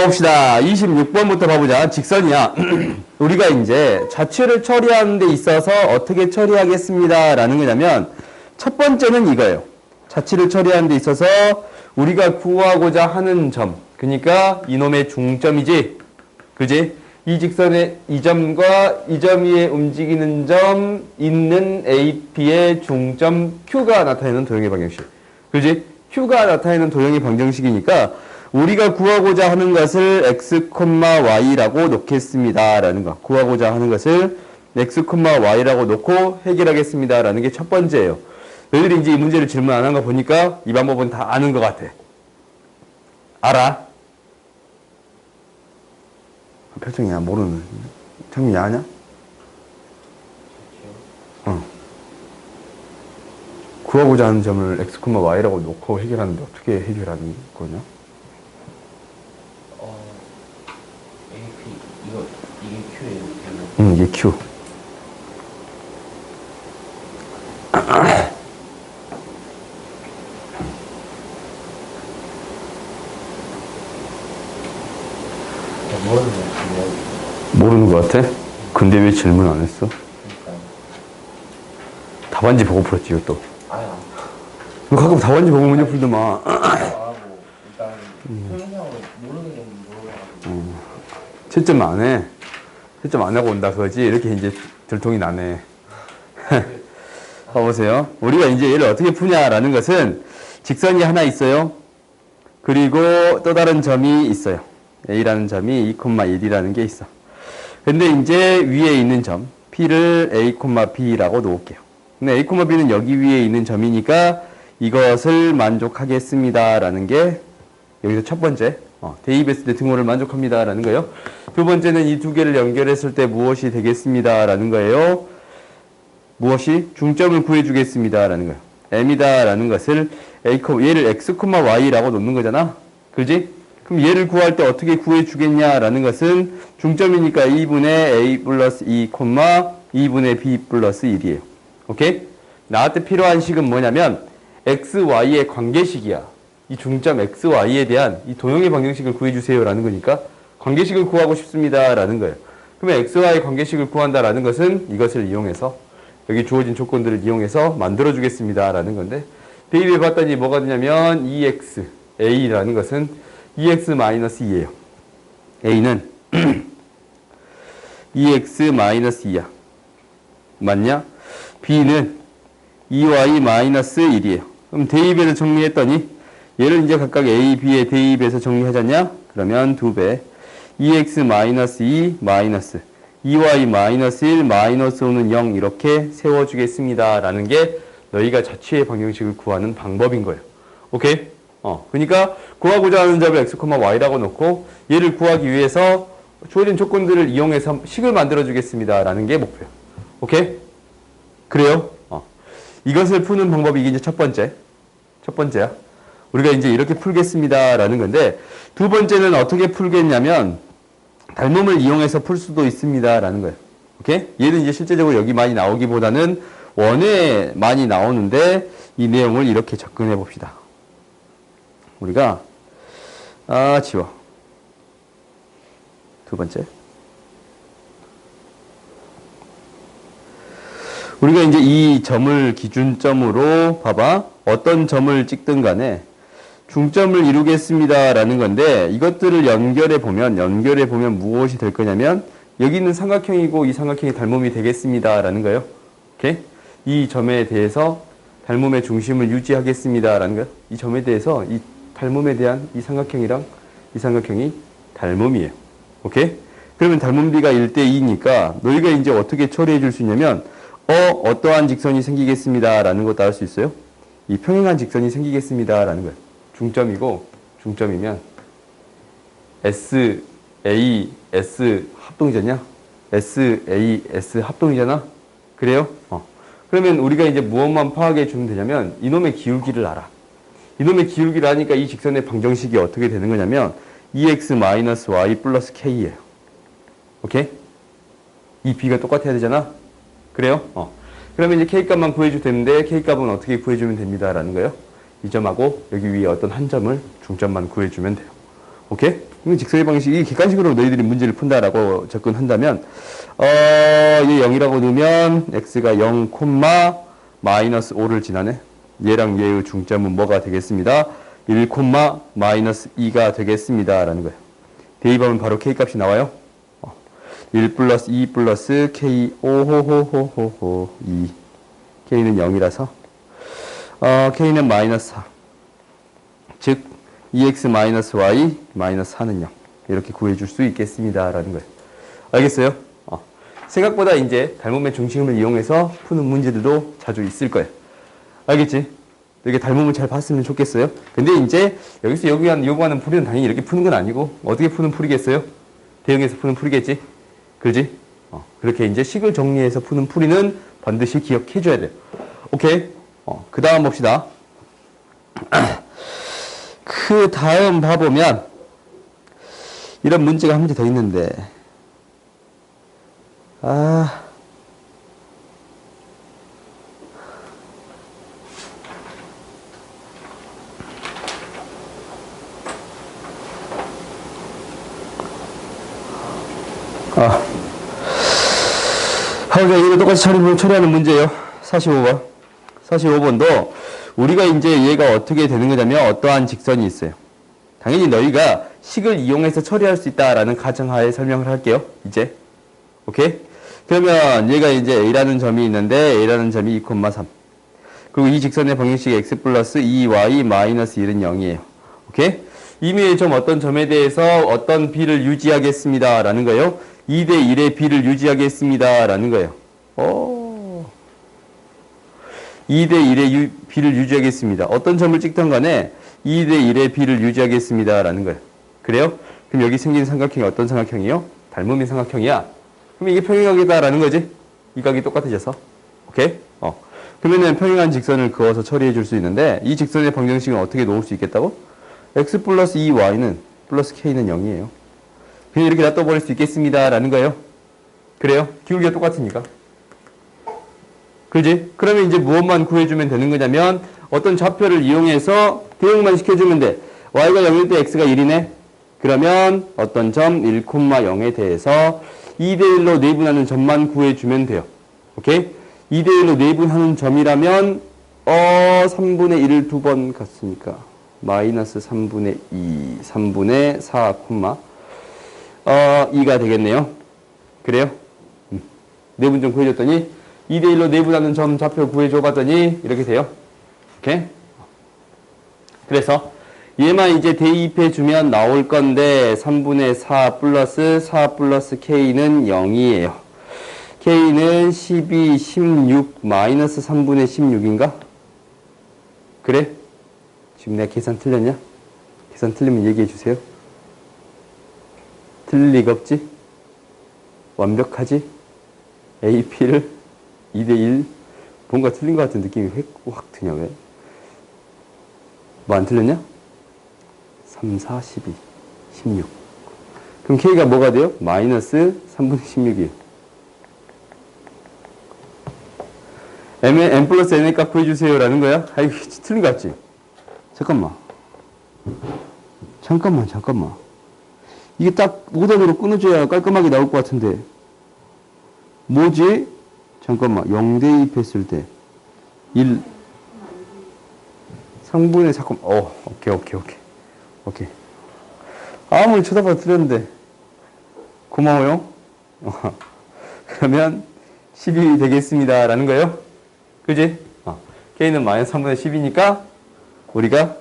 봅시다. 26번부터 봐보자. 직선이야. 우리가 이제 자취를 처리하는 데 있어서 어떻게 처리하겠습니다 라는 거냐면, 첫 번째는 이거예요. 자취를 처리하는 데 있어서 우리가 구하고자 하는 점, 그러니까 이놈의 중점이지, 그지? 이 직선의 이 점과 이 점 위에 움직이는 점 있는 AP의 중점 Q가 나타내는 도형의 방정식, 그지? Q가 나타내는 도형의 방정식이니까 우리가 구하고자 하는 것을 x, y라고 놓겠습니다 라는 거. 구하고자 하는 것을 x, y라고 놓고 해결하겠습니다 라는 게 첫 번째예요. 너희들이 이제 이 문제를 질문 안 한 거 보니까 이 방법은 다 아는 것 같아. 알아? 표정이 야 모르는. 창민이 아냐? 구하고자 하는 점을 x, y라고 놓고 해결하는데 어떻게 해결하는 거냐? 이게 Q예요. 이게 Q. 모르는 것 같아? 근데 왜 질문 안 했어? 답안지 보고 풀었지, 이것도. 너 가끔 답안지 보고 문제 풀더만. 일단 설명상으로 모르는 게 물어봐가지고. 채점 안 해. 채점 안 하고 온다, 그거지? 이렇게 이제 들통이 나네. 봐보세요. 우리가 이제 얘를 어떻게 푸냐라는 것은 직선이 하나 있어요. 그리고 또 다른 점이 있어요. A라는 점이 2,1이라는 게 있어. 근데 이제 위에 있는 점, P를 A, B라고 놓을게요. 근데 A, B는 여기 위에 있는 점이니까 이것을 만족하겠습니다 라는 게 여기서 첫 번째, 대입했을 때 등호를 만족합니다 라는 거예요. 두 번째는 이 두 개를 연결했을 때 무엇이 되겠습니다 라는 거예요. 무엇이? 중점을 구해주겠습니다 라는 거예요. M이다 라는 것을 얘를 x, y라고 놓는 거잖아. 그지? 그럼 얘를 구할 때 어떻게 구해주겠냐 라는 것은 중점이니까 2분의 a 플러스 2, 2분의 b 플러스 1이에요. 오케이? 나한테 필요한 식은 뭐냐면 x, y의 관계식이야. 이 중점 x, y에 대한 이 도형의 방정식을 구해주세요 라는 거니까 관계식을 구하고 싶습니다 라는 거예요. 그러면 x, y의 관계식을 구한다 라는 것은 이것을 이용해서 여기 주어진 조건들을 이용해서 만들어 주겠습니다 라는 건데, 대입해 봤더니 뭐가 되냐면 EX, A라는 것은 EX-2예요. A는 EX-2야. 맞냐? B는 EY-1이에요. 그럼 대입해서 정리했더니 얘를 이제 각각 A, B의 대입해서 정리하잖냐? 그러면 2배 EX-2 마이너스 EY-1 마이너스 5는 0 이렇게 세워주겠습니다 라는 게 너희가 자취의 방정식을 구하는 방법인 거예요. 오케이? 그러니까 구하고자 하는 점을 x, y라고 놓고 얘를 구하기 위해서 주어진 조건들을 이용해서 식을 만들어 주겠습니다 라는 게 목표예요. 오케이? 그래요? 이것을 푸는 방법이 이제 첫 번째야. 우리가 이제 이렇게 풀겠습니다 라는 건데, 두 번째는 어떻게 풀겠냐면 닮음을 이용해서 풀 수도 있습니다 라는 거예요. 오케이? 얘는 이제 실제적으로 여기 많이 나오기보다는 원에 많이 나오는데 이 내용을 이렇게 접근해 봅시다. 우리가 지워. 두 번째. 우리가 이제 이 점을 기준점으로 봐봐. 어떤 점을 찍든 간에 중점을 이루겠습니다 라는 건데, 이것들을 연결해 보면 무엇이 될 거냐면 여기 있는 삼각형이고 이 삼각형이 닮음이 되겠습니다 라는 거예요. 오케이? 이 점에 대해서 닮음의 중심을 유지하겠습니다 라는 거예요. 이 점에 대해서 이 닮음에 대한 이 삼각형이랑 이 삼각형이 닮음이에요. 오케이? 그러면 닮음비가 1대2니까 너희가 이제 어떻게 처리해 줄 수 있냐면 어떠한 직선이 생기겠습니다 라는 것도 알 수 있어요. 이 평행한 직선이 생기겠습니다 라는 거예요. 중점이면 S, A, S 합동이잖냐? S, A, S 합동이잖아? 그래요? 그러면 우리가 이제 무엇만 파악해 주면 되냐면 이놈의 기울기를 알아. 이놈의 기울기를 아니까 이 직선의 방정식이 어떻게 되는 거냐면 EX-Y 플러스 K예요. 오케이? 이 B가 똑같아야 되잖아? 그래요? 그러면 이제 K값만 구해주면 되는데 K값은 어떻게 구해주면 됩니다 라는 거예요. 이 점하고 여기 위에 어떤 한 점을 중점만 구해주면 돼요. 오케이? 이건 직선의 방식이 객관식으로 너희들이 문제를 푼다라고 접근한다면, 얘 0이라고 넣으면 x가 0, 마이너스 5를 지나네. 얘랑 얘의 중점은 뭐가 되겠습니다? 1, 마이너스 2가 되겠습니다. 라는 거예요. 대입하면 바로 k 값이 나와요. 1 플러스 2 플러스 k, 오호호호호호, 2. k는 0이라서, k는 마이너스 4. 즉, 2x 마이너스 y 마이너스 4는 0. 이렇게 구해줄 수 있겠습니다. 라는 거예요. 알겠어요? 생각보다 이제 닮음의 중심을 이용해서 푸는 문제들도 자주 있을 거예요. 알겠지? 이렇게 닮음을 잘 봤으면 좋겠어요. 근데 이제 여기서 요구하는 풀이는 당연히 이렇게 푸는 건 아니고 어떻게 푸는 풀이겠어요? 대응해서 푸는 풀이겠지? 그지? 그렇게 이제 식을 정리해서 푸는 풀이는 반드시 기억해 줘야 돼요. 오케이? 그 다음 봅시다. 그 다음 봐보면 이런 문제가 한 문제 더 있는데 이거 똑같이 처리하는 문제예요. 45번. 45번도 우리가 이제 얘가 어떻게 되는 거냐면 어떠한 직선이 있어요. 당연히 너희가 식을 이용해서 처리할 수 있다라는 가정하에 설명을 할게요. 이제. 오케이? 그러면 얘가 이제 A라는 점이 있는데 A라는 점이 2, 3. 그리고 이 직선의 방정식이 x 플러스 2y 마이너스 1은 0이에요. 오케이? 이미 좀 어떤 점에 대해서 어떤 b를 유지하겠습니다. 라는 거예요. 2대 1의 b를 유지하겠습니다. 라는 거예요. 2대 1의 b를 유지하겠습니다. 어떤 점을 찍던 간에 2대 1의 b를 유지하겠습니다. 라는 거예요. 그래요? 그럼 여기 생기는 삼각형이 어떤 삼각형이에요? 닮음의 삼각형이야. 그럼 이게 평행각이다라는 거지? 이 각이 똑같아져서. 오케이? 그러면은 평행한 직선을 그어서 처리해 줄 수 있는데 이 직선의 방정식은 어떻게 놓을 수 있겠다고? x 플러스 2y는 플러스 k는 0이에요. 그냥 이렇게 놔둬버릴 수 있겠습니다. 라는 거예요. 그래요? 기울기가 똑같으니까. 그지? 그러면 이제 무엇만 구해주면 되는 거냐면 어떤 좌표를 이용해서 대응만 시켜주면 돼. y가 0일 때 x가 1이네? 그러면 어떤 점 1,0에 대해서 2대1로 내분하는 점만 구해주면 돼요. 오케이? 2대1로 내분하는 점이라면 3분의 1을 두 번 갔으니까 마이너스 3분의 2, 3분의 4, 2가 되겠네요. 그래요? 내분 좀 구해줬더니 2대1로 내분하는 점 좌표 구해줘봤더니 이렇게 돼요. 오케이? 그래서 얘만 이제 대입해주면 나올 건데 3분의 4 플러스 4 플러스 k는 0이에요. k는 12, 16, 마이너스 3분의 16인가? 그래? 지금 내가 계산 틀렸냐? 계산 틀리면 얘기해주세요. 틀릴 리가 없지? 완벽하지? AP를 2대1 뭔가 틀린 것 같은 느낌이 확 드냐 왜? 뭐 안 틀렸냐? 3, 4, 12, 16. 그럼 K가 뭐가 돼요? 마이너스 3분의 16이에요. n 플러스 n의 값 구해주세요 라는 거야? 이거 틀린 것 같지? 잠깐만. 이게 딱 5단으로 끊어줘야 깔끔하게 나올 것 같은데. 뭐지? 잠깐만. 0 대입했을 때. 1. 3분의 4, 오케이. 아무리 쳐다봐도 틀렸는데. 고마워요. 그러면 12 되겠습니다. 라는 거예요. 그지? K는 마이너스 3분의 10이니까 우리가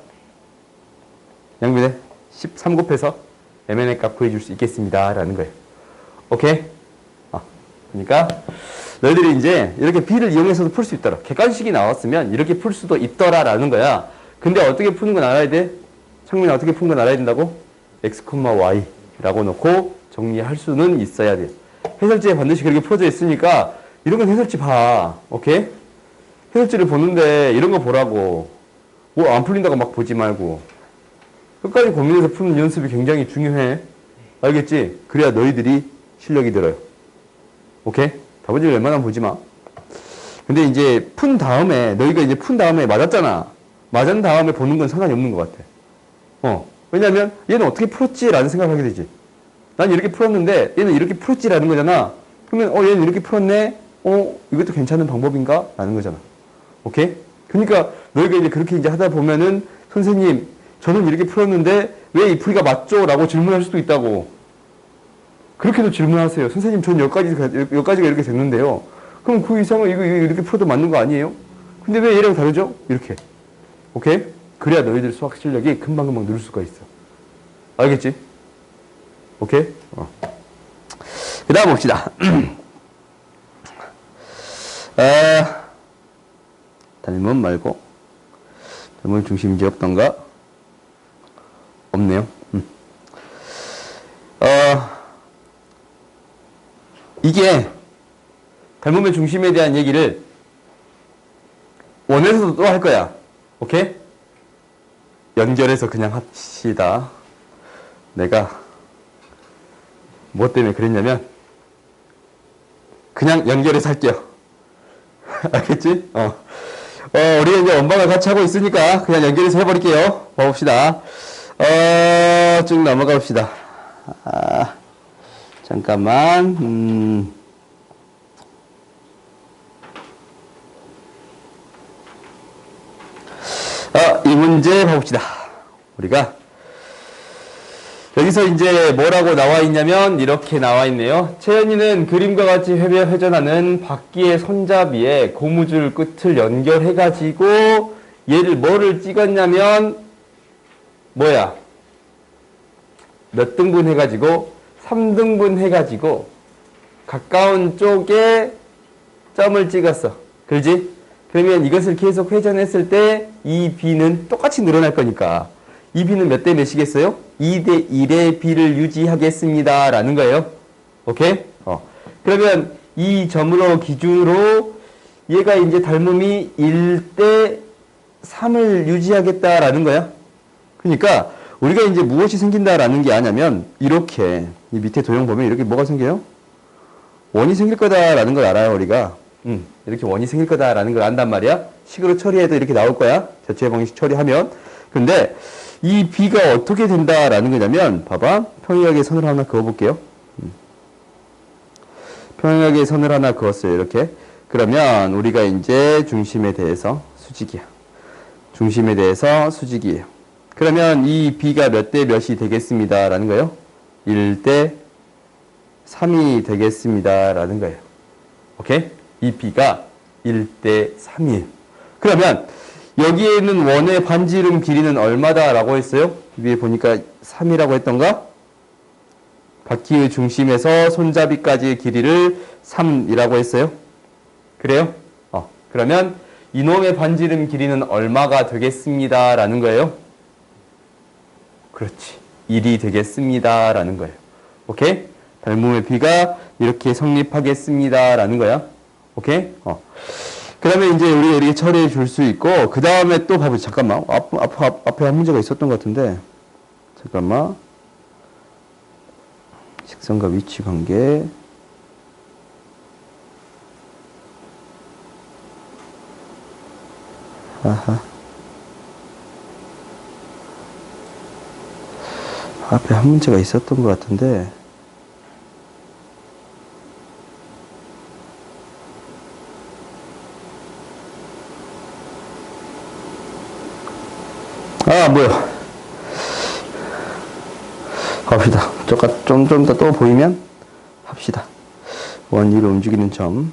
양변에 13 곱해서 MN의 값 구해줄 수 있겠습니다. 라는 거예요. 오케이? 그러니까 너희들이 이제 이렇게 B를 이용해서도 풀 수 있더라. 객관식이 나왔으면 이렇게 풀 수도 있더라. 라는 거야. 근데 어떻게 푸는 건 알아야 돼? 창문이 어떻게 푸는 건 알아야 된다고? x, y 라고 놓고 정리할 수는 있어야 돼. 해설지에 반드시 그렇게 풀어져 있으니까 이런 건 해설지 봐. 오케이? 해설지를 보는데 이런 거 보라고. 뭐 안 풀린다고 막 보지 말고. 끝까지 고민해서 푸는 연습이 굉장히 중요해. 알겠지? 그래야 너희들이 실력이 들어요. 오케이? 답안지를 웬만하면 보지 마. 근데 이제 푼 다음에, 너희가 이제 푼 다음에 맞았잖아. 맞은 다음에 보는 건 상관이 없는 것 같아. 왜냐하면 얘는 어떻게 풀었지라는 생각을 하게 되지. 난 이렇게 풀었는데 얘는 이렇게 풀었지라는 거잖아. 그러면 얘는 이렇게 풀었네. 이것도 괜찮은 방법인가? 라는 거잖아. 오케이? 그러니까 너희가 이제 그렇게 이제 하다 보면은 선생님 저는 이렇게 풀었는데 왜 이 풀이가 맞죠? 라고 질문할 수도 있다고. 그렇게도 질문하세요. 선생님 전 여기까지가 이렇게 됐는데요. 그럼 그 이상은 이거 이렇게 풀어도 맞는 거 아니에요? 근데 왜 얘랑 다르죠? 이렇게. 오케이? 그래야 너희들 수학 실력이 금방금방 늘 수가 있어. 알겠지? 오케이? 그 다음 봅시다. 닮음 말고 닮음 중심지 없던가? 없네요. 이게 닮음의 중심에 대한 얘기를 원에서도 또 할 거야. 오케이? 연결해서 그냥 합시다. 내가 뭐 때문에 그랬냐면 그냥 연결해서 할게요. 알겠지? 우리가 이제 원방을 같이 하고 있으니까 그냥 연결해서 해버릴게요. 봐봅시다. 쭉 넘어가 봅시다. 잠깐만. 이 문제 봐봅시다. 우리가 여기서 이제 뭐라고 나와 있냐면 이렇게 나와 있네요. 채연이는 그림과 같이 회전하는 바퀴의 손잡이에 고무줄 끝을 연결해가지고 얘를 뭐를 찍었냐면 뭐야? 몇 등분 해가지고 3등분 해가지고 가까운 쪽에 점을 찍었어. 그러지? 그러면 이것을 계속 회전했을 때 이 b는 똑같이 늘어날 거니까 이 b는 몇 대 몇이겠어요? 2대 1의 b를 유지하겠습니다. 라는 거예요. 오케이? 그러면 이 점으로 기준으로 얘가 이제 닮음이 1대 3을 유지하겠다라는 거야. 그러니까 우리가 이제 무엇이 생긴다라는 게 아냐면 이렇게 이 밑에 도형 보면 이렇게 뭐가 생겨요? 원이 생길 거다라는 걸 알아요, 우리가. 이렇게 원이 생길 거다라는 걸 안단 말이야. 식으로 처리해도 이렇게 나올 거야. 대체 방식 처리하면. 근데 이 b가 어떻게 된다라는 거냐면 봐봐. 평행하게 선을 하나 그어볼게요. 평행하게 선을 하나 그었어요. 이렇게. 그러면 우리가 이제 중심에 대해서 수직이야. 중심에 대해서 수직이에요. 그러면 이 b가 몇 대 몇이 되겠습니다. 라는 거예요. 1대 3이 되겠습니다. 라는 거예요. 오케이? 이 b가 1대 3이에요. 그러면 여기에는 원의 반지름 길이는 얼마다 라고 했어요? 위에 보니까 3이라고 했던가? 바퀴의 중심에서 손잡이까지의 길이를 3이라고 했어요. 그래요? 그러면 이놈의 반지름 길이는 얼마가 되겠습니다. 라는 거예요. 그렇지. 1이 되겠습니다. 라는 거예요. 오케이? 닮음의 b가 이렇게 성립하겠습니다. 라는 거야. 오케이? 그러면 이제 우리가 이렇게 처리해 줄 수 있고, 그 다음에 또 봐보자. 잠깐만. 앞에 한 문제가 있었던 것 같은데. 잠깐만. 식선과 위치 관계. 아하. 앞에 한 문제가 있었던 것 같은데. 뭐야. 갑시다. 좀 더 또 보이면 합시다. 원 위로 움직이는 점.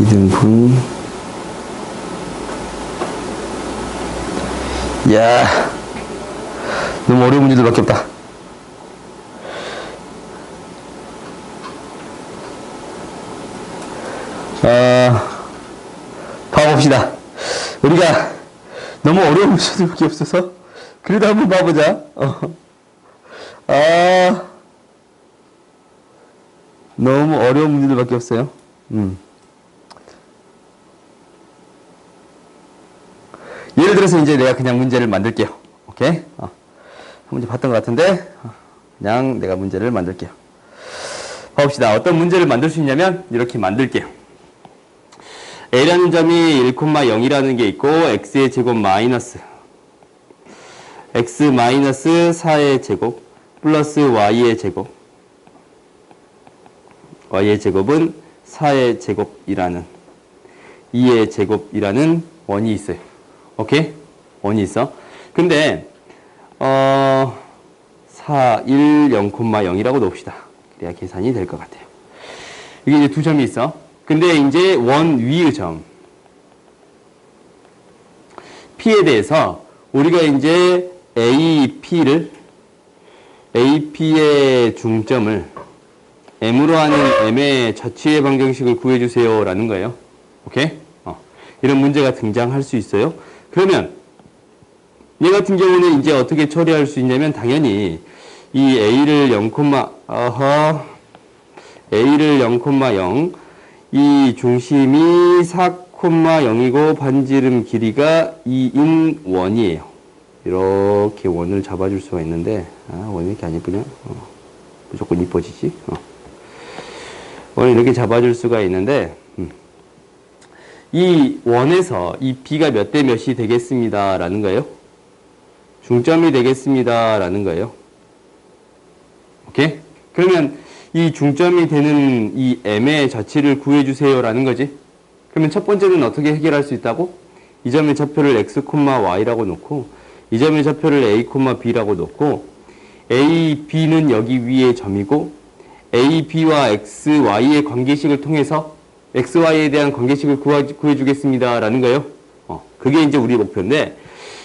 이등분. 이야, 너무 어려운 문제들밖에 없다. 봐봅시다. 우리가 너무 어려운 문제들밖에 없어서 그래도 한번 봐보자. 너무 어려운 문제들밖에 없어요. 예를 들어서 이제 내가 그냥 문제를 만들게요. 오케이? 한 문제 봤던 것 같은데, 그냥 내가 문제를 만들게요. 봐봅시다. 어떤 문제를 만들 수 있냐면, 이렇게 만들게요. A라는 점이 1,0이라는 게 있고, X의 제곱 마이너스, X 마이너스 4의 제곱, 플러스 Y의 제곱, Y의 제곱은 4의 제곱이라는, 2의 제곱이라는 원이 있어요. 오케이? 원이 있어. 근데 4, 1, 0,0이라고 놓읍시다. 그래야 계산이 될 것 같아요. 이게 이제 두 점이 있어. 근데 이제 원 위의 점 P에 대해서 우리가 이제 AP의 중점을 M으로 하는 M의 자취의 방정식을 구해주세요 라는 거예요. 오케이? 이런 문제가 등장할 수 있어요. 그러면 얘 같은 경우는 이제 어떻게 처리할 수 있냐면 당연히 이 A를 0,0 이 중심이 4,0이고 반지름 길이가 2인 원이에요. 이렇게 원을 잡아줄 수가 있는데 원이 이렇게 안 이쁘냐? 무조건 이뻐지지? 원을 이렇게 잡아줄 수가 있는데 이 원에서 이 B가 몇 대 몇이 되겠습니다 라는 거예요. 중점이 되겠습니다 라는 거예요. 오케이? 그러면 이 중점이 되는 이 M의 자취를 구해주세요 라는 거지. 그러면 첫 번째는 어떻게 해결할 수 있다고? 이 점의 좌표를 X, Y라고 놓고 이 점의 좌표를 A, B라고 놓고 A, B는 여기 위에 점이고 A, B와 X, Y의 관계식을 통해서 X, Y에 대한 관계식을 구해주겠습니다 라는 거예요. 그게 이제 우리 목표인데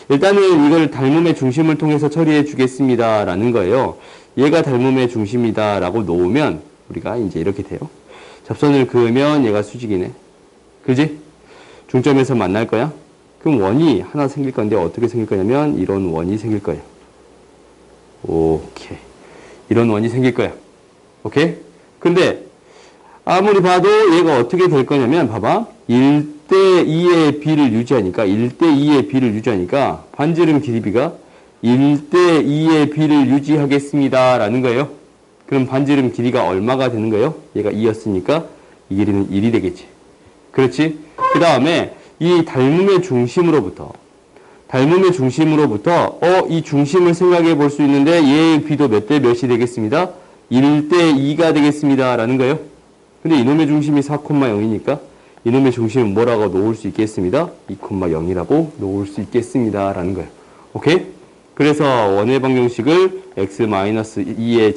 일단은 이걸 닮음의 중심을 통해서 처리해 주겠습니다 라는 거예요. 얘가 닮음의 중심이다 라고 놓으면 우리가 이제 이렇게 돼요. 접선을 그으면 얘가 수직이네. 그지? 중점에서 만날 거야. 그럼 원이 하나 생길 건데 어떻게 생길 거냐면 이런 원이 생길 거예요. 오케이. 이런 원이 생길 거야. 오케이? 근데 아무리 봐도 얘가 어떻게 될 거냐면 봐봐. 1대 2의 B를 유지하니까 1대 2의 B를 유지하니까 반지름 길이비가 1대 2의 B를 유지하겠습니다 라는 거예요. 그럼 반지름 길이가 얼마가 되는 거예요? 얘가 2였으니까 이 길이는 1이 되겠지. 그렇지? 그 다음에 이 닮음의 중심으로부터 이 중심을 생각해 볼 수 있는데 얘의 B도 몇 대 몇이 되겠습니다? 1대 2가 되겠습니다 라는 거예요. 근데 이놈의 중심이 4,0이니까 이놈의 중심은 뭐라고 놓을 수 있겠습니다? 2,0이라고 놓을 수 있겠습니다 라는 거예요. 오케이? 그래서 원의 방정식을 x-2의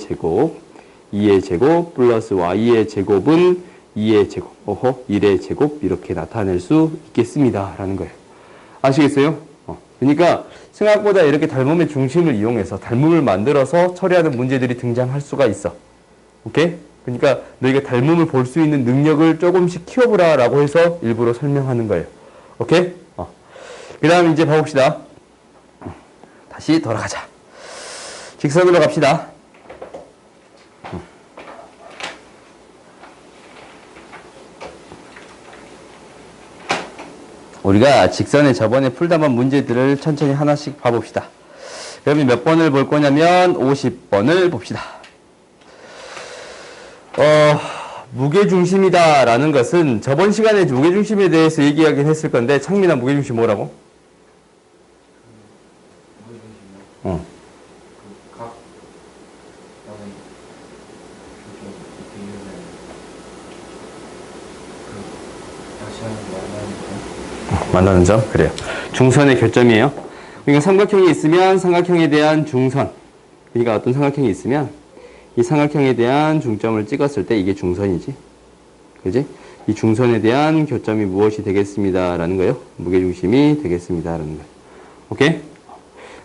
제곱 플러스 y의 제곱은 2의 제곱 1의 제곱 이렇게 나타낼 수 있겠습니다 라는 거예요. 아시겠어요? 그러니까 생각보다 이렇게 닮음의 중심을 이용해서 닮음을 만들어서 처리하는 문제들이 등장할 수가 있어. 오케이? 그러니까 너희가 닮음을 볼 수 있는 능력을 조금씩 키워보라 라고 해서 일부러 설명하는 거예요. 오케이? 그 다음 이제 봐봅시다. 다시 돌아가자. 직선으로 갑시다. 우리가 직선에 저번에 풀다본 문제들을 천천히 하나씩 봐봅시다. 그러면 몇 번을 볼 거냐면 50번을 봅시다. 무게중심이다 라는 것은 저번 시간에 무게중심에 대해서 얘기하긴 했을 건데 창민아 무게중심 뭐라고? 무게중심이요? 각 나는 다시 만나는 점? 그래요. 중선의 결점이에요. 그러니까 삼각형이 있으면 삼각형에 대한 중선. 그러니까 어떤 삼각형이 있으면 이 삼각형에 대한 중점을 찍었을 때 이게 중선이지. 그지? 이 중선에 대한 교점이 무엇이 되겠습니다. 라는 거예요. 무게중심이 되겠습니다. 라는 거예요. 오케이?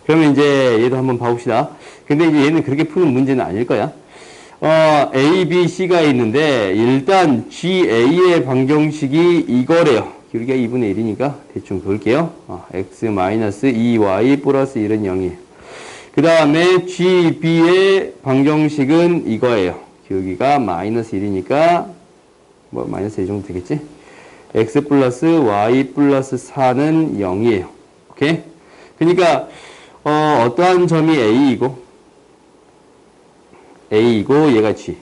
그러면 이제 얘도 한번 봐봅시다. 근데 이제 얘는 그렇게 푸는 문제는 아닐 거야. A, B, C가 있는데 일단 GA의 방정식이 이거래요. 기울기가 2분의 1이니까 대충 볼게요. x-2y 플러스 1은 0이에요. 그 다음에 GB의 방정식은 이거예요. 기울기가 마이너스 1이니까 뭐 마이너스 1 정도 되겠지? x 플러스 y 플러스 4는 0이에요. 오케이? 오케이? 그러니까 어떠한 점이 A이고 얘가 G.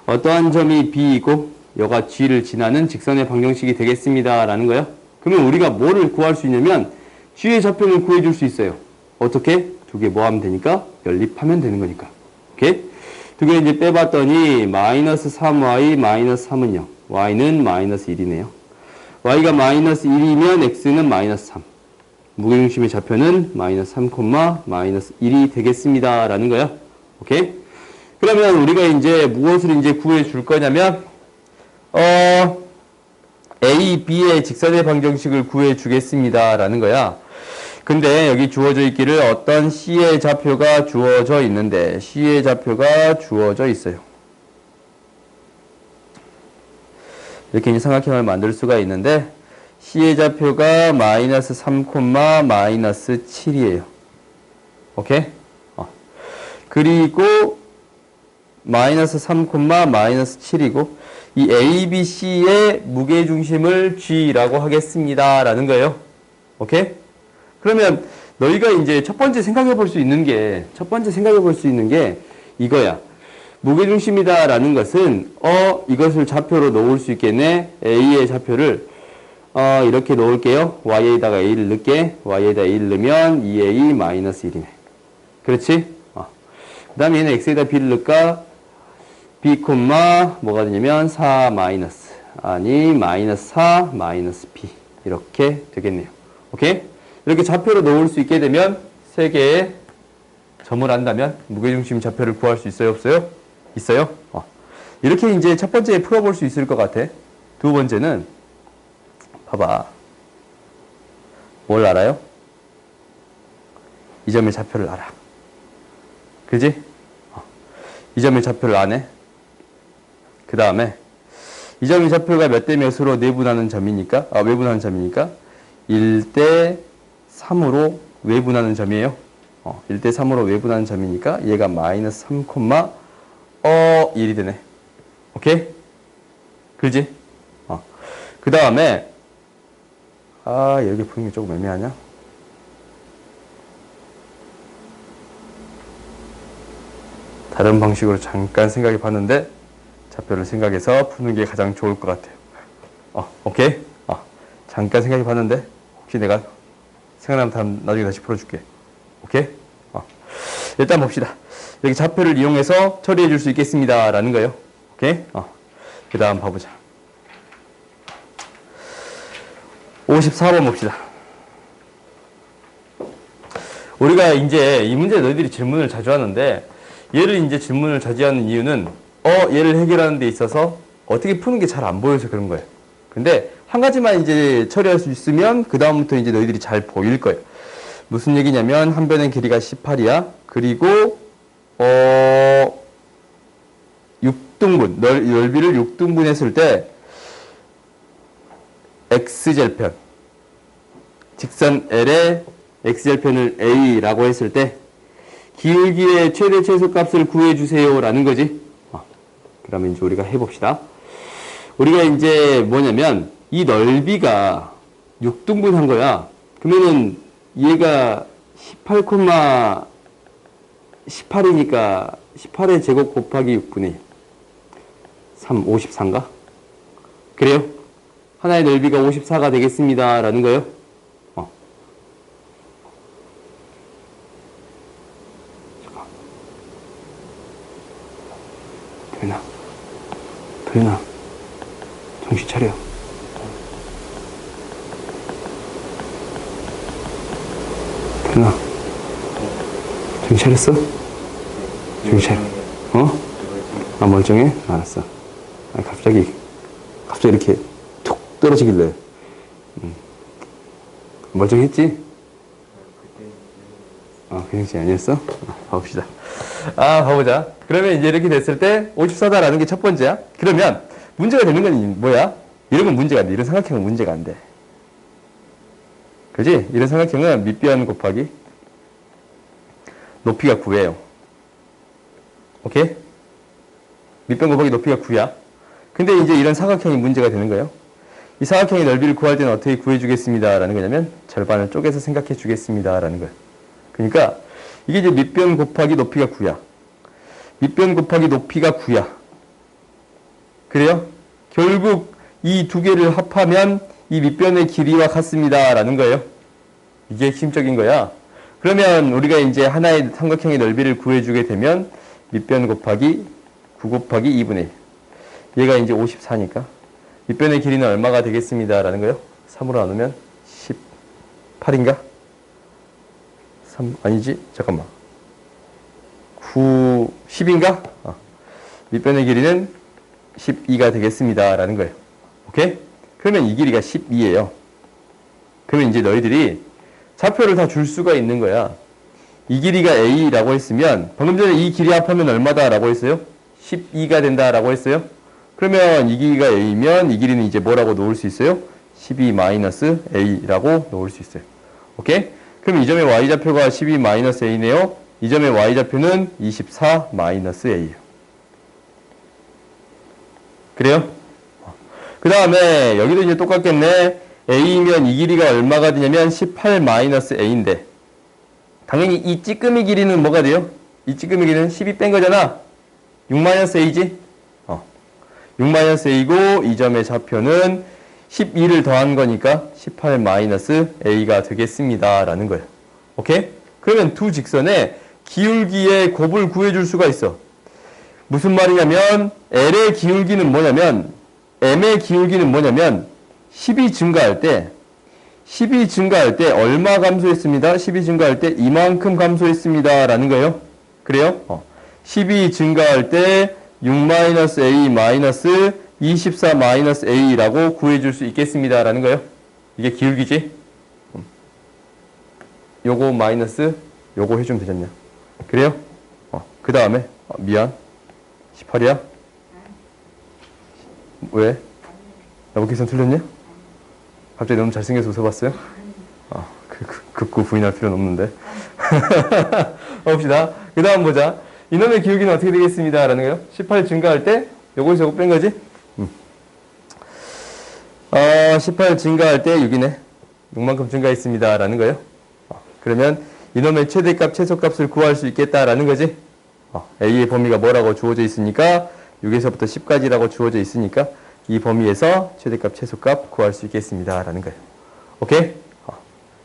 어떠한 점이 B이고 여가 G를 지나는 직선의 방정식이 되겠습니다. 라는 거예요. 그러면 우리가 뭐를 구할 수 있냐면 G의 좌표를 구해줄 수 있어요. 어떻게? 두 개 뭐 하면 되니까? 연립하면 되는 거니까. 오케이? 두 개 이제 빼봤더니 마이너스 3y 마이너스 3은 0. y는 마이너스 1이네요. y가 마이너스 1이면 x는 마이너스 3. 무게중심의 좌표는 마이너스 3, 마이너스 1이 되겠습니다. 라는 거예요. 오케이? 그러면 우리가 이제 무엇을 이제 구해 줄 거냐면, A, B의 직선의 방정식을 구해 주겠습니다. 라는 거야. 근데 여기 주어져 있기를 어떤 C의 좌표가 주어져 있는데, C의 좌표가 주어져 있어요. 이렇게 이제 삼각형을 만들 수가 있는데, C의 좌표가 마이너스 3, 마이너스 7이에요. 오케이? 그리고 마이너스 3, 마이너스 7이고 이 A, B, C의 무게중심을 G라고 하겠습니다. 라는 거예요. 오케이? 그러면 너희가 이제 첫 번째 생각해 볼 수 있는 게 이거야. 무게중심이다 라는 것은 이것을 좌표로 놓을 수 있겠네. A의 좌표를 이렇게 놓을게요. Y에다가 A를 넣게. Y에다 A를 넣으면 2A 마이너스 1이네. 그렇지? 그 다음에 얘는 X에다 B를 넣을까? B, 뭐가 되냐면 4 마이너스. 마이너스 4 마이너스 B. 이렇게 되겠네요. 오케이? 이렇게 좌표로 놓을 수 있게 되면 세 개의 점을 한다면 무게중심 좌표를 구할 수 있어요? 없어요? 있어요? 이렇게 이제 첫 번째 풀어볼 수 있을 것 같아. 두 번째는 봐봐. 뭘 알아요? 이 점의 좌표를 알아. 그지? 이 점의 좌표를 아네. 그 다음에 이 점의 좌표가 몇 대 몇으로 내분하는 점이니까, 외분하는 점이니까 1대 3으로 외분하는 점이에요. 1대 3으로 외분하는 점이니까 얘가 마이너스 3, 1이 되네. 오케이? 그지? 그 다음에 여기 푸는 게 조금 애매하냐? 다른 방식으로 잠깐 생각해 봤는데 좌표를 생각해서 푸는 게 가장 좋을 것 같아요. 오케이? 잠깐 생각해 봤는데 혹시 내가 생각나면 나중에 다시 풀어줄게. 오케이? 일단 봅시다. 여기 좌표를 이용해서 처리해 줄 수 있겠습니다. 라는 거예요. 오케이? 그 다음 봐보자. 54번 봅시다. 우리가 이제 이 문제 너희들이 질문을 자주 하는데 얘를 이제 질문을 자주 하는 이유는 얘를 해결하는 데 있어서 어떻게 푸는 게 잘 안 보여서 그런 거예요. 근데 한 가지만 이제 처리할 수 있으면 그 다음부터 이제 너희들이 잘 보일 거예요. 무슨 얘기냐면 한 변의 길이가 18이야. 그리고 6등분 넓이를 6등분 했을 때 x절편 직선 L의 x절편을 A라고 했을 때 기울기의 최대 최소값을 구해주세요 라는 거지. 그러면 이제 우리가 해봅시다. 우리가 이제 뭐냐면 이 넓이가 6등분 한 거야. 그러면은 얘가 18이니까 18의 제곱 곱하기 6분의 3, 54인가? 그래요? 하나의 넓이가 54가 되겠습니다. 라는 거예요. 잠깐. 도현아. 정신 차려. 도현아. 정신 차렸어? 정신 차려. 멀쩡해? 알았어. 갑자기 이렇게 툭 떨어지길래. 멀쩡했지? 그 형씨 아니었어? 봐봅시다. 봐보자. 그러면 이제 이렇게 됐을 때 54다라는 게 첫 번째야. 그러면 문제가 되는 건 뭐야? 이런 건 문제가 안 돼. 이런 삼각형은 문제가 안 돼. 그지? 이런 삼각형은 밑변 곱하기 높이가 9예요. 오케이? 밑변 곱하기 높이가 9야. 근데 이제 이런 삼각형이 문제가 되는 거예요. 이 사각형의 넓이를 구할 때는 어떻게 구해주겠습니다. 라는 거냐면 절반을 쪼개서 생각해 주겠습니다. 라는 거예요. 그러니까 이게 이제 밑변 곱하기 높이가 9야. 밑변 곱하기 높이가 9야. 그래요? 결국 이 두 개를 합하면 이 밑변의 길이와 같습니다. 라는 거예요. 이게 핵심적인 거야. 그러면 우리가 이제 하나의 삼각형의 넓이를 구해주게 되면 밑변 곱하기 9 곱하기 2분의 1. 얘가 이제 54니까 밑변의 길이는 얼마가 되겠습니다. 라는 거예요. 3으로 나누면 18인가? 3, 아니지? 잠깐만. 9, 10인가? 밑변의 길이는 12가 되겠습니다. 라는 거예요. 오케이? 그러면 이 길이가 12예요. 그러면 이제 너희들이 좌표를 다 줄 수가 있는 거야. 이 길이가 A라고 했으면 방금 전에 이 길이 합하면 얼마다 라고 했어요? 12가 된다 라고 했어요. 그러면 이 길이가 A면 이 길이는 이제 뭐라고 놓을 수 있어요? 12-A라고 놓을 수 있어요. 오케이? 그럼 이 점의 Y좌표가 12-A네요. 이 점의 Y좌표는 24-A예요. 그래요? 그 다음에 여기도 이제 똑같겠네. A면 이 길이가 얼마가 되냐면 18-A인데 당연히 이 찌끄미 길이는 뭐가 돼요? 이 찌끄미 길이는 12 뺀 거잖아. 6-A지? 6-A고 이 점의 좌표는 12를 더한 거니까 18-A가 되겠습니다. 라는 거예요. 오케이? 그러면 두 직선의 기울기의 곱을 구해줄 수가 있어. 무슨 말이냐면 L의 기울기는 뭐냐면 M의 기울기는 뭐냐면 10이 증가할 때 얼마 감소했습니다. 10이 증가할 때 이만큼 감소했습니다. 라는 거예요. 그래요? 10이 증가할 때 6-A 24-A라고 구해줄 수 있겠습니다. 라는 거예요. 이게 기울기지? 요거 마이너스 요거 해주면 되잖냐. 그래요? 그 다음에 미안 18이야? 왜? 나뭐 계산 틀렸냐? 갑자기 너무 잘생겨서 웃어봤어요? 극구 부인할 필요는 없는데. 봅시다. 그 다음 보자. 이놈의 기울기는 어떻게 되겠습니다. 라는 거예요. 18 증가할 때 요거에서 요거 뺀 거지? 18 증가할 때 6이네. 6만큼 증가했습니다. 라는 거예요. 그러면 이놈의 최대값, 최소값을 구할 수 있겠다라는 거지. A의 범위가 뭐라고 주어져 있으니까 6에서부터 10까지라고 주어져 있으니까 이 범위에서 최대값, 최소값 구할 수 있겠습니다. 라는 거예요. 오케이?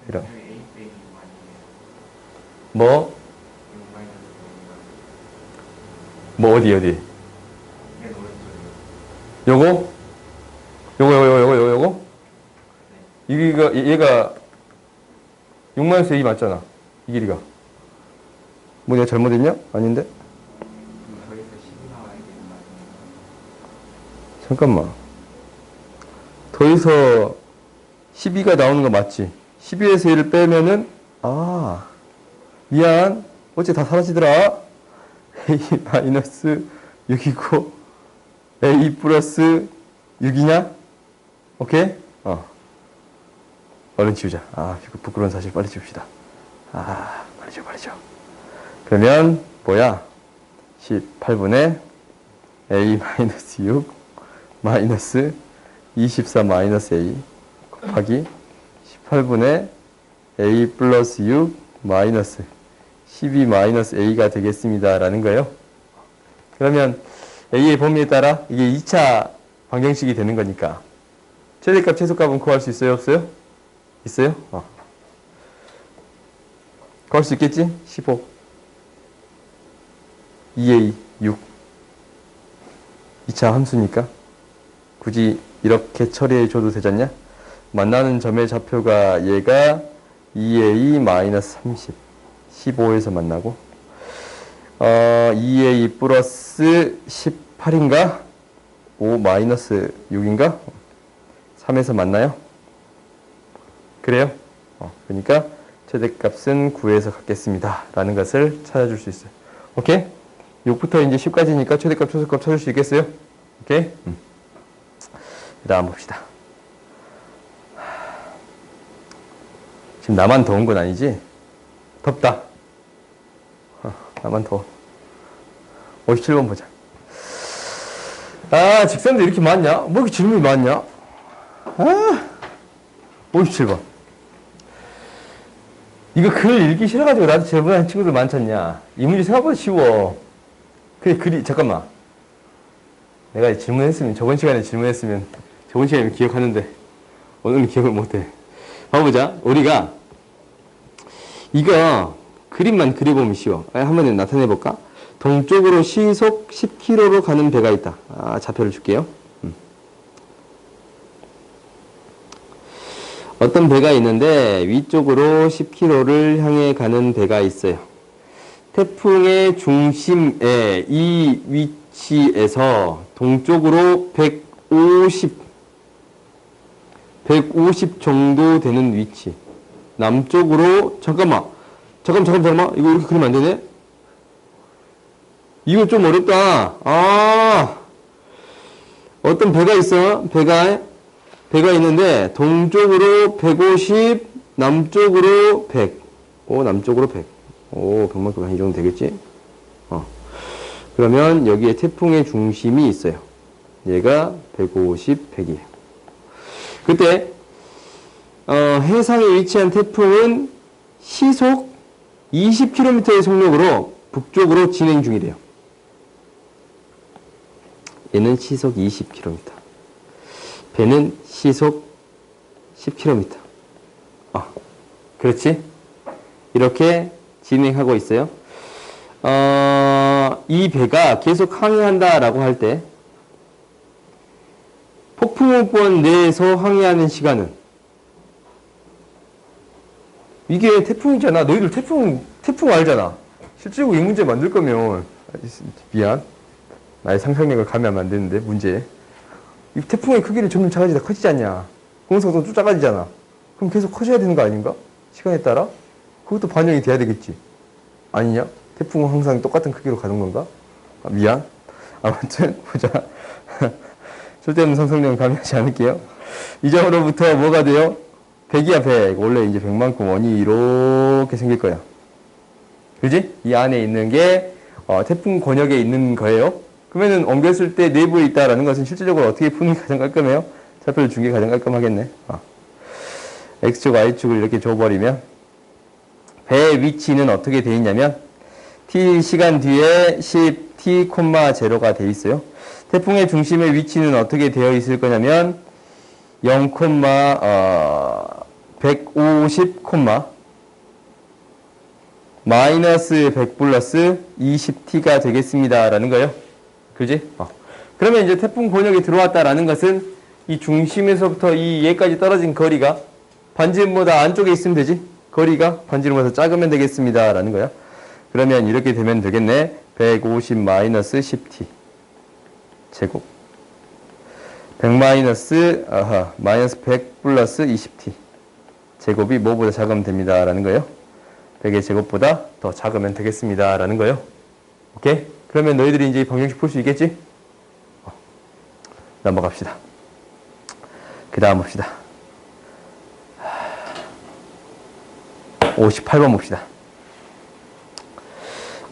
이런. 뭐 어디? 요거? 얘가 6-A 맞잖아. 이 길이가. 뭐 내가 잘못했냐? 아닌데? 잠깐만. 더해서 12가 나오는 거 맞지? 12에서 1을 빼면은 미안. 어째 다 사라지더라. A-6이고 A 플러스 6이냐? 오케이? 얼른 지우자. 부끄러운 사실 빨리 지웁시다. 빨리 지워. 그러면 뭐야? 18분의 A-6 마이너스 24-A 곱하기 18분의 A 플러스 6 마이너스 12-A가 되겠습니다. 라는 거예요. 그러면 A의 범위에 따라 이게 2차 방정식이 되는 거니까 최대값, 최소값은 구할 수 있어요? 없어요? 있어요? 구할 수 있겠지? 15 2A 6 2차 함수니까 굳이 이렇게 처리해 줘도 되잖냐? 만나는 점의 좌표가 얘가 2A-30 15에서 만나고 2A 플러스 18인가? 5 마이너스 6인가? 3에서 만나요? 그래요? 그러니까 최대값은 9에서 갖겠습니다. 라는 것을 찾아줄 수 있어요. 오케이? 6부터 이제 10까지니까 최대값, 최소값 찾을 수 있겠어요? 오케이? 그 다음 봅시다. 지금 나만 더운 건 아니지? 덥다. 나만 더워. 57번 보자. 직선도 이렇게 많냐? 뭐 이렇게 질문이 많냐? 아, 57번. 이거 글 읽기 싫어가지고 나도 질문하는 친구들 많잖냐. 이 문제 생각보다 쉬워. 그래, 잠깐만. 내가 질문했으면, 저번 시간에 질문했으면, 저번 시간에 기억하는데, 오늘은 기억을 못해. 봐보자. 우리가, 이거, 그림만 그려보면 쉬워. 한번 나타내볼까? 동쪽으로 시속 10km로 가는 배가 있다. 좌표를 줄게요. 어떤 배가 있는데 위쪽으로 10km를 향해 가는 배가 있어요. 태풍의 중심에 이 위치에서 동쪽으로 150 정도 되는 위치. 남쪽으로 잠깐만. 이거 이렇게 그리면 안 되네? 이거 좀 어렵다. 어떤 배가 있어. 배가 있는데 동쪽으로 150, 남쪽으로 100. 남쪽으로 100. 100만큼 한 이 정도 되겠지? 그러면 여기에 태풍의 중심이 있어요. 얘가 150, 100이에요. 그때 해상에 위치한 태풍은 시속 20km의 속력으로 북쪽으로 진행 중이래요. 얘는 시속 20km. 배는 시속 10km. 그렇지? 이렇게 진행하고 있어요. 이 배가 계속 항해한다라고 할 때, 폭풍우권 내에서 항해하는 시간은, 이게 태풍이잖아. 너희들 태풍 알잖아. 실제로 이 문제 만들 거면, 미안. 나의 상상력을 가면 안 되는데, 문제에. 이 태풍의 크기를 점점 작아지다 커지지 않냐. 공속도 쭉 작아지잖아. 그럼 계속 커져야 되는 거 아닌가? 시간에 따라? 그것도 반영이 돼야 되겠지. 아니냐? 태풍은 항상 똑같은 크기로 가는 건가? 미안. 아무튼 보자. 절대없는 상상력은 가미하지 않을게요. 이 점으로부터 뭐가 돼요? 100이야 100. 원래 이제 100만큼 원이 이렇게 생길 거야. 그지? 이 안에 있는 게 태풍 권역에 있는 거예요. 그러면은 옮겼을 때 내부에 있다라는 것은 실질적으로 어떻게 푸는 게 가장 깔끔해요? 좌표를 준 게 가장 깔끔하겠네. X축, Y축을 이렇게 줘버리면 배의 위치는 어떻게 돼 있냐면 t 시간 뒤에 10t, 0가 돼 있어요. 태풍의 중심의 위치는 어떻게 되어 있을 거냐면 0, 150, 마이너스 100 플러스 20t가 되겠습니다. 라는 거예요. 그지? 그러면 이제 태풍 권역에 들어왔다라는 것은 이 중심에서부터 이 얘까지 떨어진 거리가 반지름보다 안쪽에 있으면 되지? 거리가 반지름보다 작으면 되겠습니다. 라는 거야. 그러면 이렇게 되면 되겠네. 150 마이너스 10t 제곱. 100 마이너스 100 플러스 20t 제곱이 뭐보다 작으면 됩니다. 라는 거예요. 100의 제곱보다 더 작으면 되겠습니다. 라는 거예요. 오케이? 그러면 너희들이 이제 이 방정식 풀 수 있겠지? 넘어갑시다. 그 다음 봅시다. 58번 봅시다.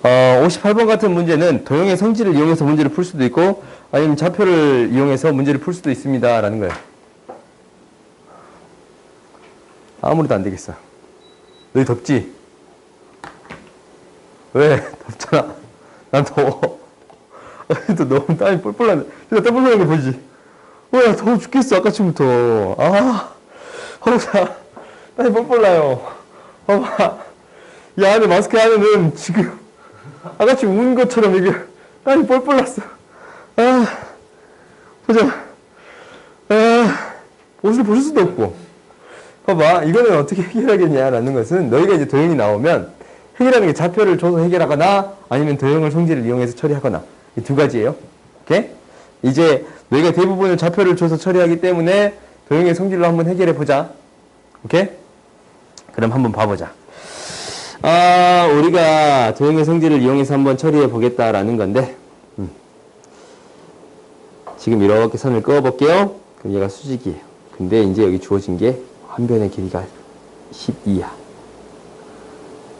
58번 같은 문제는 도형의 성질을 이용해서 문제를 풀 수도 있고 아니면 좌표를 이용해서 문제를 풀 수도 있습니다. 라는 거예요. 아무래도 안 되겠어. 너희 덥지? 왜? 덥잖아. 난 더워. 또 너무 땀이 뻘뻘 나네. 진짜 땀 뻘뻘 나는 거 보이지? 야, 더워 죽겠어. 아까 전부터. 허벅지 땀이 뻘뻘 나요. 봐봐. 이 안에 마스크 안에는 지금 아까같이 운 것처럼 이게 땀이 뻘뻘 났어. 보자. 옷을 벗을 수도 없고. 봐봐. 이거는 어떻게 해결하겠냐라는 것은 너희가 이제 도형이 나오면 해결하는 게 좌표를 줘서 해결하거나 아니면 도형을 성질을 이용해서 처리하거나 이 두 가지예요. 오케이? 이제 너희가 대부분을 좌표를 줘서 처리하기 때문에 도형의 성질로 한번 해결해 보자. 오케이? 그럼 한번 봐보자. 우리가 도형의 성질을 이용해서 한번 처리해 보겠다라는 건데 지금 이렇게 선을 그어 볼게요. 그럼 얘가 수직이에요. 근데 이제 여기 주어진 게 한 변의 길이가 12야.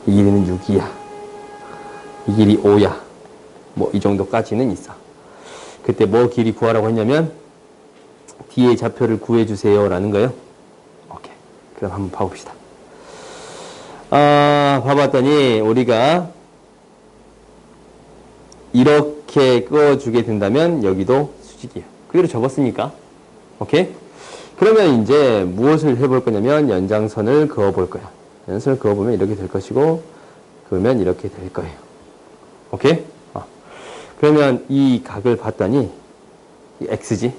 이 길이는 6이야. 이 길이 5야. 뭐 이 정도까지는 있어. 그때 뭐 길이 구하라고 했냐면 D의 좌표를 구해주세요 라는 거예요. 오케이. 그럼 한번 봐봅시다. 봐봤더니 우리가 이렇게 그어주게 된다면 여기도 수직이에요. 그대로 접었으니까. 오케이? 그러면 이제 무엇을 해볼 거냐면 연장선을 그어볼 거야. 연장선을 그어보면 이렇게 될 것이고 그러면 이렇게 될 거예요. 오케이? 그러면 이 각을 봤더니 이 X지?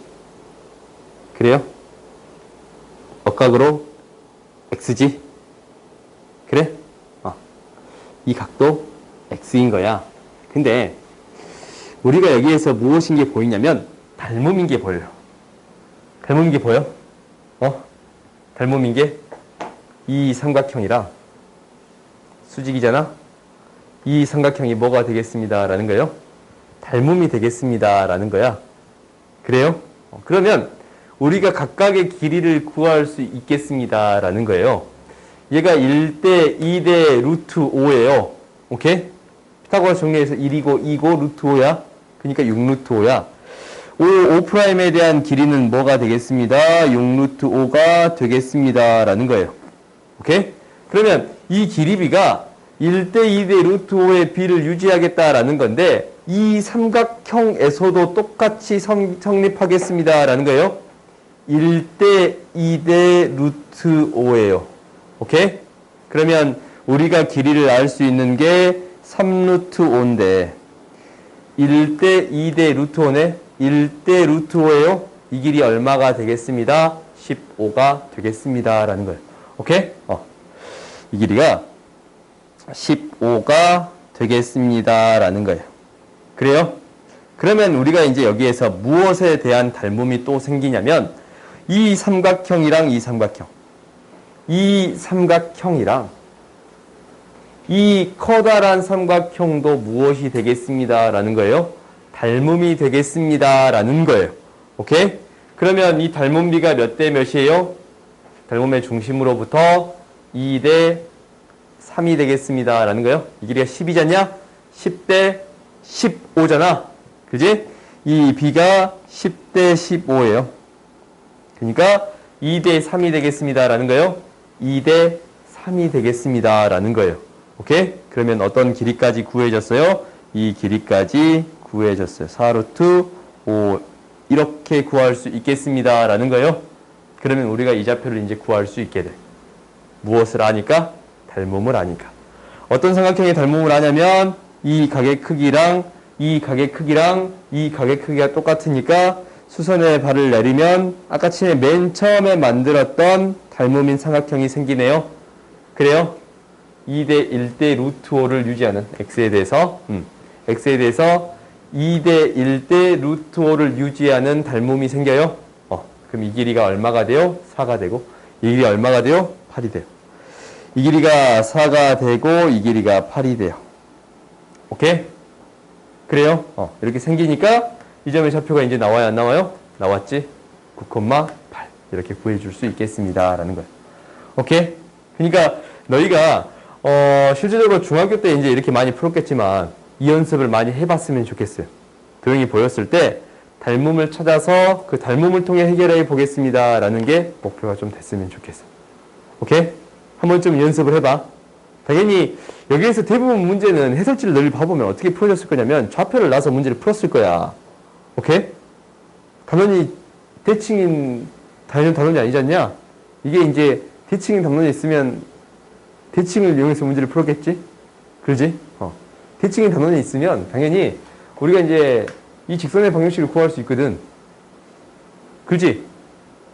그래요? 억각으로 X지? 그래? 이 각도 X인 거야. 근데 우리가 여기에서 무엇인 게 보이냐면 닮음인 게 보여요. 닮음인 게 보여? 닮음인 게 이 삼각형이랑 수직이잖아? 이 삼각형이 뭐가 되겠습니다 라는 거예요? 닮음이 되겠습니다 라는 거야. 그래요? 그러면 우리가 각각의 길이를 구할 수 있겠습니다 라는 거예요. 얘가 1대 2대 루트 5예요. 오케이? 피타고라스 정리해서 1이고 2고 루트 5야. 그러니까 6 루트 5야. 5'에 대한 길이는 뭐가 되겠습니다? 6 루트 5가 되겠습니다 라는 거예요. 오케이? 그러면 이 길이비가 1대 2대 루트 5의 비를 유지하겠다라는 건데 이 삼각형에서도 똑같이 성립하겠습니다 라는 거예요. 1대 2대 루트 5예요. 오케이? 그러면 우리가 길이를 알 수 있는 게 3루트 5인데 1대 2대 루트 5네? 1대 루트 5예요. 이 길이 얼마가 되겠습니다? 15가 되겠습니다 라는 거예요. 오케이? 이 길이가 15가 되겠습니다 라는 거예요. 그래요? 그러면 우리가 이제 여기에서 무엇에 대한 닮음이 또 생기냐면 이 삼각형이랑 이 삼각형, 이 삼각형이랑 이 커다란 삼각형도 무엇이 되겠습니다 라는 거예요? 닮음이 되겠습니다 라는 거예요. 오케이? 그러면 이 닮음비가 몇 대 몇이에요? 닮음의 중심으로부터 2대 3이 되겠습니다 라는 거예요. 이 길이가 10이잖냐? 10대 15잖아. 그지? 이 B가 10대 15예요. 그러니까 2대 3이 되겠습니다 라는 거예요. 2대 3이 되겠습니다 라는 거예요. 오케이? 그러면 어떤 길이까지 구해졌어요? 이 길이까지 구해졌어요. 4루트 5 이렇게 구할 수 있겠습니다 라는 거예요. 그러면 우리가 이 좌표를 이제 구할 수 있게 돼. 무엇을 아니까? 닮음을 아니까. 어떤 삼각형의 닮음을 아냐면 이 각의 크기랑 이 각의 크기랑 이 각의 크기가 똑같으니까 수선에 발을 내리면 아까처럼 맨 처음에 만들었던 닮음인 삼각형이 생기네요. 그래요? 2대 1대 루트 5를 유지하는 x에 대해서 x에 대해서 2대 1대 루트 5를 유지하는 닮음이 생겨요. 그럼 이 길이가 얼마가 돼요? 4가 되고 이 길이가 얼마가 돼요? 8이 돼요. 이 길이가 4가 되고 이 길이가 8이 돼요. 오케이? 그래요? 이렇게 생기니까 이 점의 좌표가 이제 나와요? 안 나와요? 나왔지? 9,8 이렇게 구해줄 수 있겠습니다 라는 거예요. 오케이? 그러니까 너희가 실제적으로 중학교 때 이제 이렇게 많이 풀었겠지만 이 연습을 많이 해봤으면 좋겠어요. 도형이 보였을 때 닮음을 찾아서 그 닮음을 통해 해결해 보겠습니다 라는 게 목표가 좀 됐으면 좋겠어요. 오케이? 한번 좀 연습을 해봐. 당연히 여기에서 대부분 문제는 해설지를 널리 봐보면 어떻게 풀어졌을 거냐면 좌표를 놔서 문제를 풀었을 거야. 오케이? 단원이 대칭인 단원이 아니지 않냐? 이게 이제 대칭인 단원이 있으면 대칭을 이용해서 문제를 풀었겠지? 그러지? 대칭인 단원이 있으면 당연히 우리가 이제 이 직선의 방정식을 구할 수 있거든. 그렇지?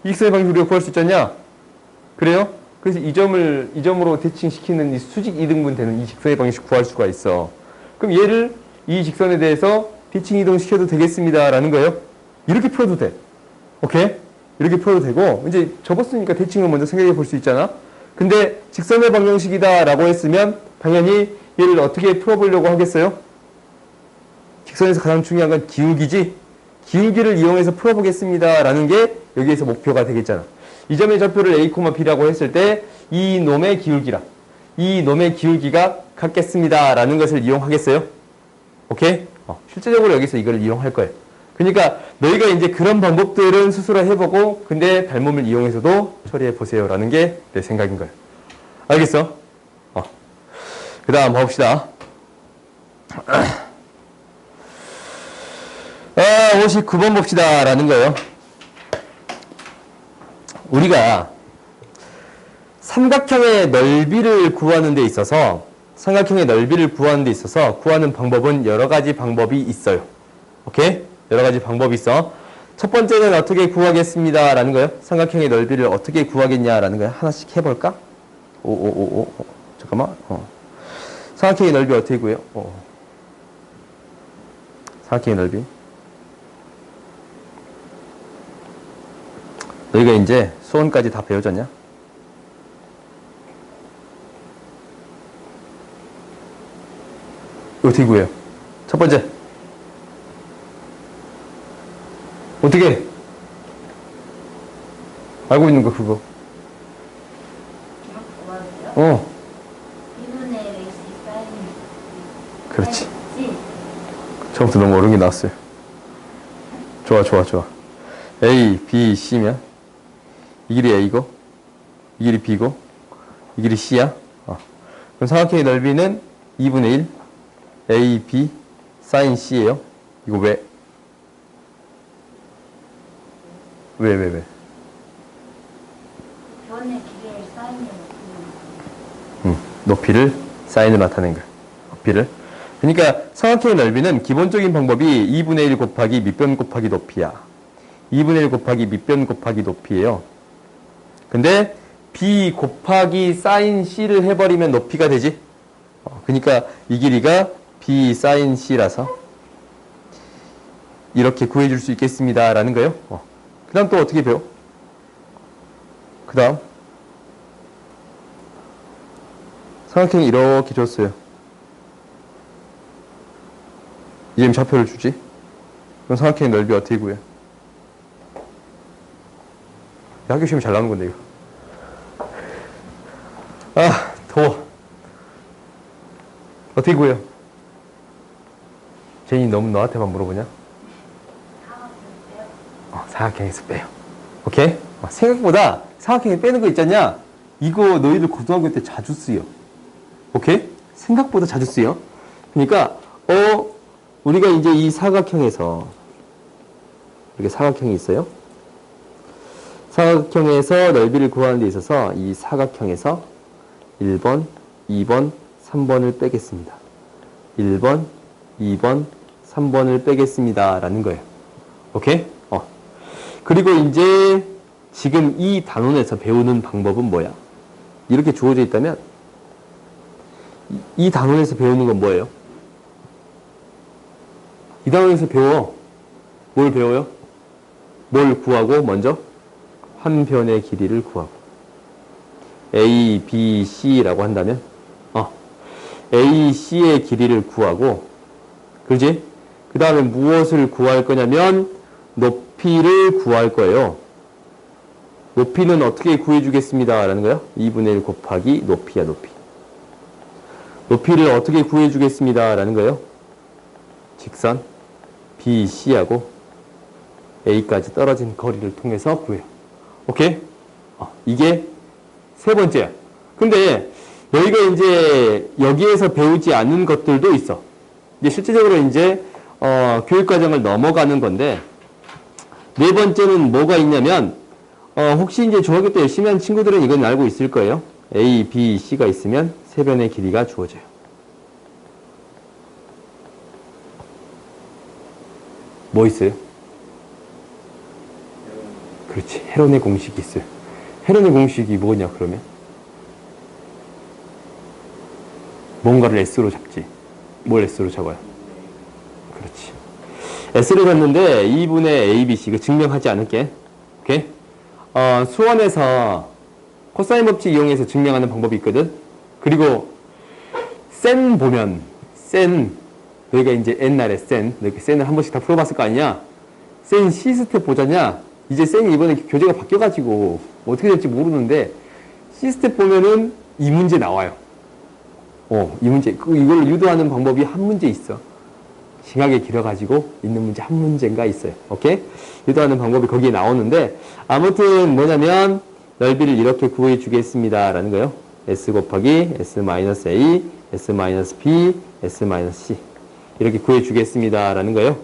이 직선의 방정식 우리가 구할 수 있잖냐? 그래요? 그래서 이 점으로 대칭시키는 이 수직 이등분 되는 이 직선의 방정식 구할 수가 있어. 그럼 얘를 이 직선에 대해서 대칭 이동시켜도 되겠습니다 라는 거예요. 이렇게 풀어도 돼. 오케이? 이렇게 풀어도 되고 이제 접었으니까 대칭을 먼저 생각해 볼 수 있잖아. 근데 직선의 방정식이다 라고 했으면 당연히 얘를 어떻게 풀어보려고 하겠어요? 직선에서 가장 중요한 건 기울기지. 기울기를 이용해서 풀어보겠습니다 라는 게 여기에서 목표가 되겠잖아. 이 점의 좌표를 A, B라고 했을 때 이 놈의 기울기랑 이 놈의 기울기가 같겠습니다 라는 것을 이용하겠어요? 오케이? 실제적으로 여기서 이걸 이용할 거예요. 그러니까 너희가 이제 그런 방법들은 스스로 해보고 근데 닮음을 이용해서도 처리해보세요라는 게 내 생각인 거예요. 알겠어? 그 다음 봅시다. 59번 봅시다. 라는 거예요. 우리가 삼각형의 넓이를 구하는 데 있어서 구하는 방법은 여러 가지 방법이 있어요. 오케이? 여러 가지 방법이 있어. 첫 번째는 어떻게 구하겠습니다. 라는 거예요. 삼각형의 넓이를 어떻게 구하겠냐. 라는 거예요. 하나씩 해볼까? 잠깐만. 삼각형의 넓이 어떻게 구해요? 삼각형의 넓이. 너희가 이제 수원까지 다 배워졌냐? 어떻게 구해요? 첫 번째. 어떻게? 알고 있는 거 그거. 어. 그렇지. 처음부터 너무 어려운 게 나왔어요. 좋아. A, B, C면 이 길이 A고 이 길이 B고 이 길이 C야. 그럼 삼각형의 넓이는 2분의 1 A, B, sin C예요. 이거 왜? 왜? 변의 길이를 사인으로 높이를 사인으로 나타낸 거야. 높이를. 그러니까 삼각형의 넓이는 기본적인 방법이 2분의 1 곱하기 밑변 곱하기 높이야. 2분의 1 곱하기 밑변 곱하기 높이예요. 근데 B 곱하기 sin C를 해버리면 높이가 되지. 그러니까 이 길이가 B sin C라서 이렇게 구해줄 수 있겠습니다. 라는 거예요. 그 다음 또 어떻게 배워? 그 다음 삼각형이 이렇게 줬어요. 이름 좌표를 주지. 그럼 삼각형의 넓이 어떻게 구해? 학교 시험이 잘 나오는 건데 이거. 더워. 어떻게 구해요? 제인이 너무 너한테만 물어보냐? 삼각형에서 빼요. 오케이? 생각보다 삼각형에 빼는 거 있잖냐? 이거 너희들 고등학교 때 자주 쓰여. 오케이? 생각보다 자주 쓰여. 그러니까 우리가 이제 이 사각형에서 이렇게 사각형이 있어요. 사각형에서 넓이를 구하는 데 있어서 이 사각형에서 1번, 2번, 3번을 빼겠습니다. 1번, 2번, 3번을 빼겠습니다. 라는 거예요. 오케이? 그리고 이제 지금 이 단원에서 배우는 방법은 뭐야? 이렇게 주어져 있다면 이 단원에서 배우는 건 뭐예요? 이 단원에서 배워. 뭘 배워요? 뭘 구하고 먼저? 한 변의 길이를 구하고. A, B, C라고 한다면 A, C의 길이를 구하고 그렇지? 그 다음에 무엇을 구할 거냐면 높이를 구할 거예요. 높이는 어떻게 구해주겠습니다. 라는 거예요. 2분의 1 곱하기 높이야, 높이. 높이를 어떻게 구해주겠습니다. 라는 거예요. 직선 B, C하고 A까지 떨어진 거리를 통해서 구해요. 오케이? 이게 세 번째야. 근데 너희가 이제 여기에서 배우지 않는 것들도 있어. 이제 실제적으로 이제 교육과정을 넘어가는 건데 네 번째는 뭐가 있냐면 혹시 이제 중학교 때 열심히 한 친구들은 이건 알고 있을 거예요. A, B, C가 있으면 세 변의 길이가 주어져요. 뭐 있어요? 그렇지. 헤론의 공식이 있어요. 헤론의 공식이 뭐냐 그러면? 뭔가를 S로 잡지. 뭘 S로 잡아요? 그렇지. S를 잡는데 2분의 ABC, 이거 증명하지 않을게. 오케이? 수원에서 코사인 법칙 이용해서 증명하는 방법이 있거든? 그리고 센 보면, 너희가 이제 옛날에 이렇게 센을 한 번씩 다 풀어봤을 거 아니냐? 센 C스텝 보자냐? 이제 센이 이번에 교재가 바뀌어가지고 어떻게 될지 모르는데 C스텝 보면은 이 문제 나와요. 이 문제. 이걸 유도하는 방법이 한 문제 있어. 싱하게 길어가지고 있는 문제 한 문제인가 있어요. 오케이? 유도하는 방법이 거기에 나오는데, 아무튼 뭐냐면, 넓이를 이렇게 구해 주겠습니다. 라는 거예요. S 곱하기 S-A, S-B, S-C. 이렇게 구해 주겠습니다. 라는 거예요.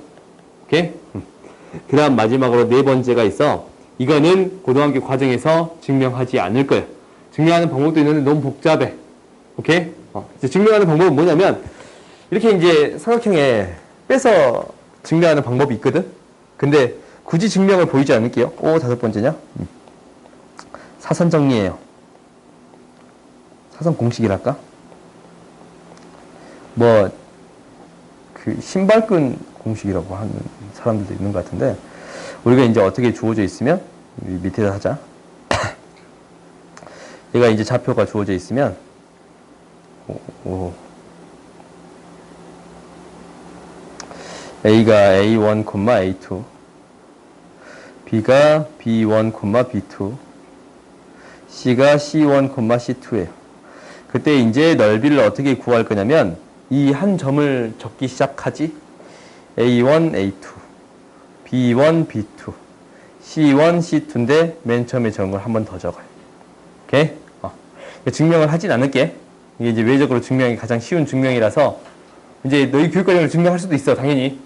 오케이? 그 다음 마지막으로 네 번째가 있어. 이거는 고등학교 과정에서 증명하지 않을 거예요. 증명하는 방법도 있는데 너무 복잡해. 오케이? 이제 증명하는 방법은 뭐냐면, 이렇게 이제 삼각형에 빼서 증명하는 방법이 있거든? 근데 굳이 증명을 보이지 않을게요. 다섯 번째냐? 사선 정리예요. 사선 공식이랄까? 신발끈 공식이라고 하는 사람들도 있는 것 같은데, 우리가 이제 어떻게 주어져 있으면, 밑에다 하자. 얘가 이제 좌표가 주어져 있으면, A가 A1, A2, B가 B1, B2, C가 C1, C2예요. 그때 이제 넓이를 어떻게 구할 거냐면, 이 한 점을 적기 시작하지. A1, A2, B1, B2, C1, C2인데 맨 처음에 적은 걸 한 번 더 적어요. 오케이? 증명을 하진 않을게. 이게 이제 외적으로 증명이 가장 쉬운 증명이라서 이제 너희 교육 과정을 증명할 수도 있어. 당연히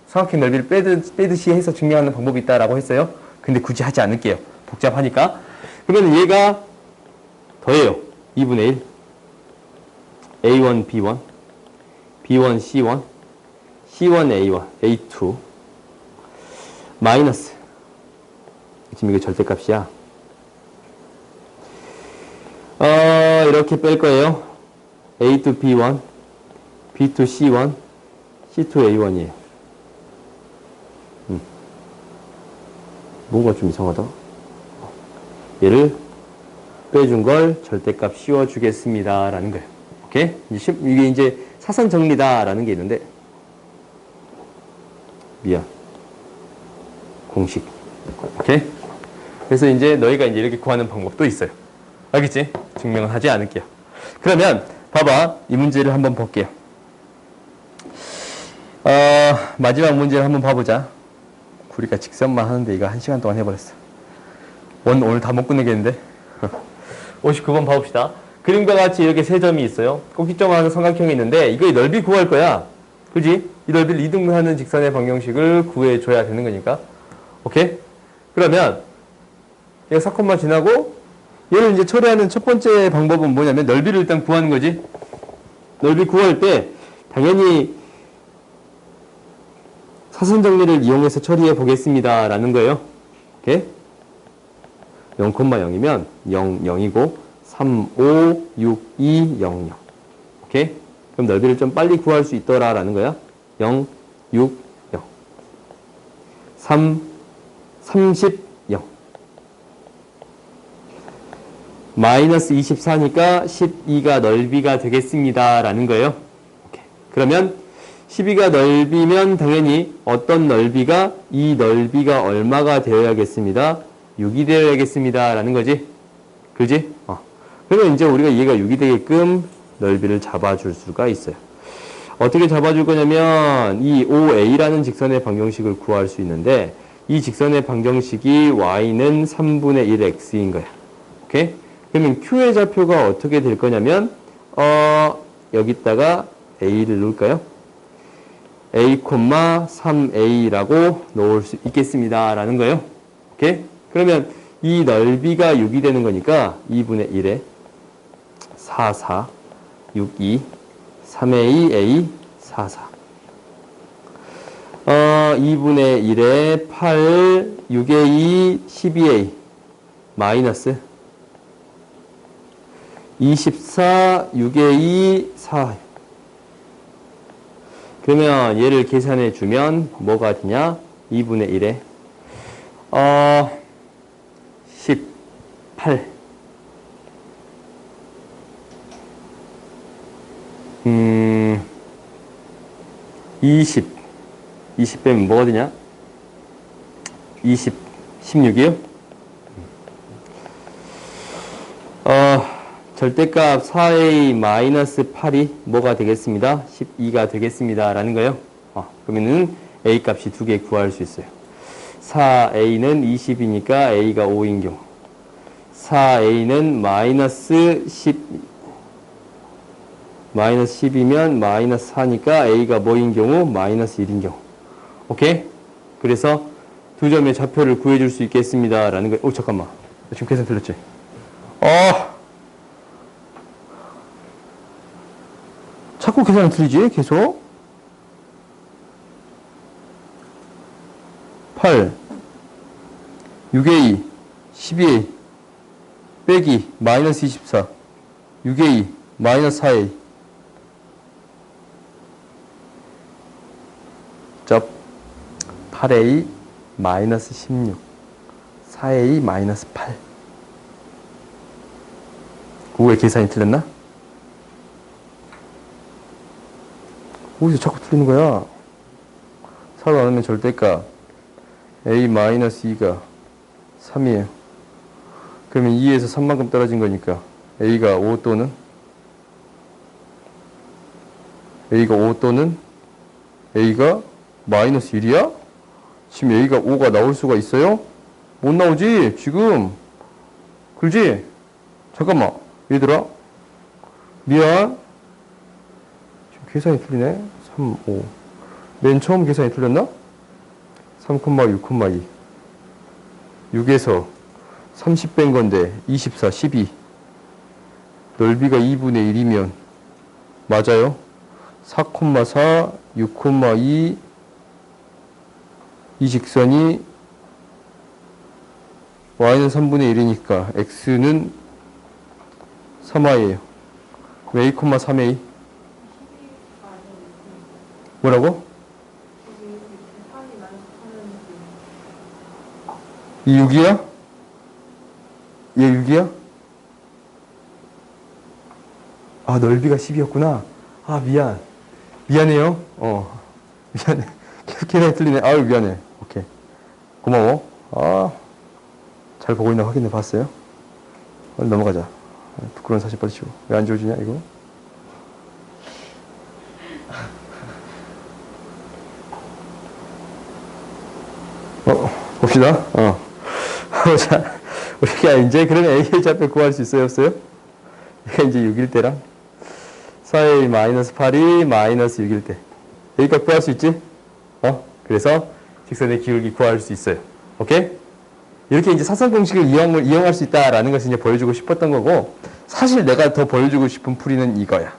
삼각형 넓이를 빼듯이 해서 증명하는 방법이 있다라고 했어요. 근데 굳이 하지 않을게요. 복잡하니까. 그러면 얘가 더해요. 2분의 1. A1, B1, B1, C1, C1, A1, A2 마이너스, 지금 이게 절대값이야. 이렇게 뺄 거예요. A2, B1, B2, C1, C2, A1이에요. 뭔가 좀 이상하다. 얘를 빼준 걸 절대값 씌워주겠습니다. 라는 거예요. 오케이? 이게 이제 사선 정리다. 라는 게 있는데, 미안. 공식. 오케이? 그래서 이제 너희가 이제 이렇게 구하는 방법도 있어요. 알겠지? 증명은 하지 않을게요. 그러면, 봐봐. 이 문제를 한번 볼게요. 마지막 문제를 한번 봐보자. 우리가 직선만 하는데 이거 1시간 동안 해버렸어. 오늘 다 못 끝내겠는데? 59번 봐봅시다. 그림과 같이 이렇게 세 점이 있어요. 꼭지점하는 삼각형이 있는데 이거의 넓이 구할 거야. 그지? 이 넓이를 이등분하는 직선의 방정식을 구해줘야 되는 거니까. 오케이? 그러면 얘가 4콤마 지나고 얘를 이제 처리하는 첫 번째 방법은 뭐냐면 넓이를 일단 구하는 거지. 넓이 구할 때 당연히 사선 정리를 이용해서 처리해 보겠습니다. 라는 거예요. 오케이? 0,0이면 0, 0이고 3, 5, 6, 2, 0, 0. 오케이? 그럼 넓이를 좀 빨리 구할 수 있더라. 라는 거야. 0, 6, 0. 3, 30, 0. 마이너스 24니까 12가 넓이가 되겠습니다. 라는 거예요. 오케이. 그러면 12가 넓이면 당연히 어떤 넓이가 이 넓이가 얼마가 되어야겠습니다. 6이 되어야겠습니다. 라는 거지. 그지? 그러면 이제 우리가 얘가 6이 되게끔 넓이를 잡아줄 수가 있어요. 어떻게 잡아줄 거냐면 이 OA라는 직선의 방정식을 구할 수 있는데 이 직선의 방정식이 y는 3분의 1 x인 거야. 오케이? 그러면 q의 좌표가 어떻게 될 거냐면 여기다가 a를 놓을까요? a, 3a라고 놓을 수 있겠습니다. 라는 거예요. 오케이? 그러면 이 넓이가 6이 되는 거니까 2분의 1에 4, 4, 6, 2, 3a, a, 4, 4. 2분의 1에 8, 6에 2, 12a, 마이너스 24, 6에 2, 4. 그러면 얘를 계산해 주면 뭐가 되냐? 2분의 1에 18. 20 빼면 뭐가 되냐? 16이요? 절대값 4a 마이너스 8이 뭐가 되겠습니다? 12가 되겠습니다. 라는 거예요. 그러면은 A 값이 두 개 구할 수 있어요. 4A는 20이니까 A가 5인 경우. 4A는 마이너스 10이면 마이너스 4니까 A가 뭐인 경우? 마이너스 1인 경우. 오케이? 그래서 두 점의 좌표를 구해줄 수 있겠습니다. 라는 거. 잠깐만. 지금 계산 틀렸지? 자꾸 계산이 틀리지? 계속. 8, 6A, 12A, 빼기, 마이너스 24, 6A, 마이너스 4A. 접 8A, 마이너스 16, 4A, 마이너스 8. 왜 계산이 틀렸나? 어디서 자꾸 틀리는 거야? 4로 나누면 절대값 A-2가 3이에요. 그러면 2에서 3만큼 떨어진 거니까 A가 5 또는 A가 마이너스 1이야? 지금 A가 5가 나올 수가 있어요? 못 나오지? 지금. 그러지? 잠깐만. 얘들아. 미안. 지금 계산이 틀리네. 3, 5. 맨 처음 계산이 틀렸나? 3,6,2. 6에서 30 뺀 건데 24, 12. 넓이가 2분의 1이면 맞아요? 4,4, 6,2. 이 직선이 y는 3분의 1이니까 x는 3y예요. 왜 a, 3a? 뭐라고? 이 6이야? 얘 6이야? 넓이가 10이었구나. 미안해요. 미안해. 계속 계산이 틀리네. 미안해. 오케이. 고마워. 잘 보고 있나 확인해 봤어요? 빨리 넘어가자. 부끄러운 사실 빨리 치워. 왜 안 지워지냐, 이거? 봅시다. 자, 우리가 이제 그러면 A의 좌표 구할 수 있어요, 없어요? 얘가 이제 6일 때랑 4A 마이너스 8이 마이너스 6일 때. 여기까지 구할 수 있지? 그래서 직선의 기울기 구할 수 있어요. 오케이? 이렇게 이제 사선 공식을 이용할 수 있다라는 것을 이제 보여주고 싶었던 거고, 사실 내가 더 보여주고 싶은 풀이는 이거야.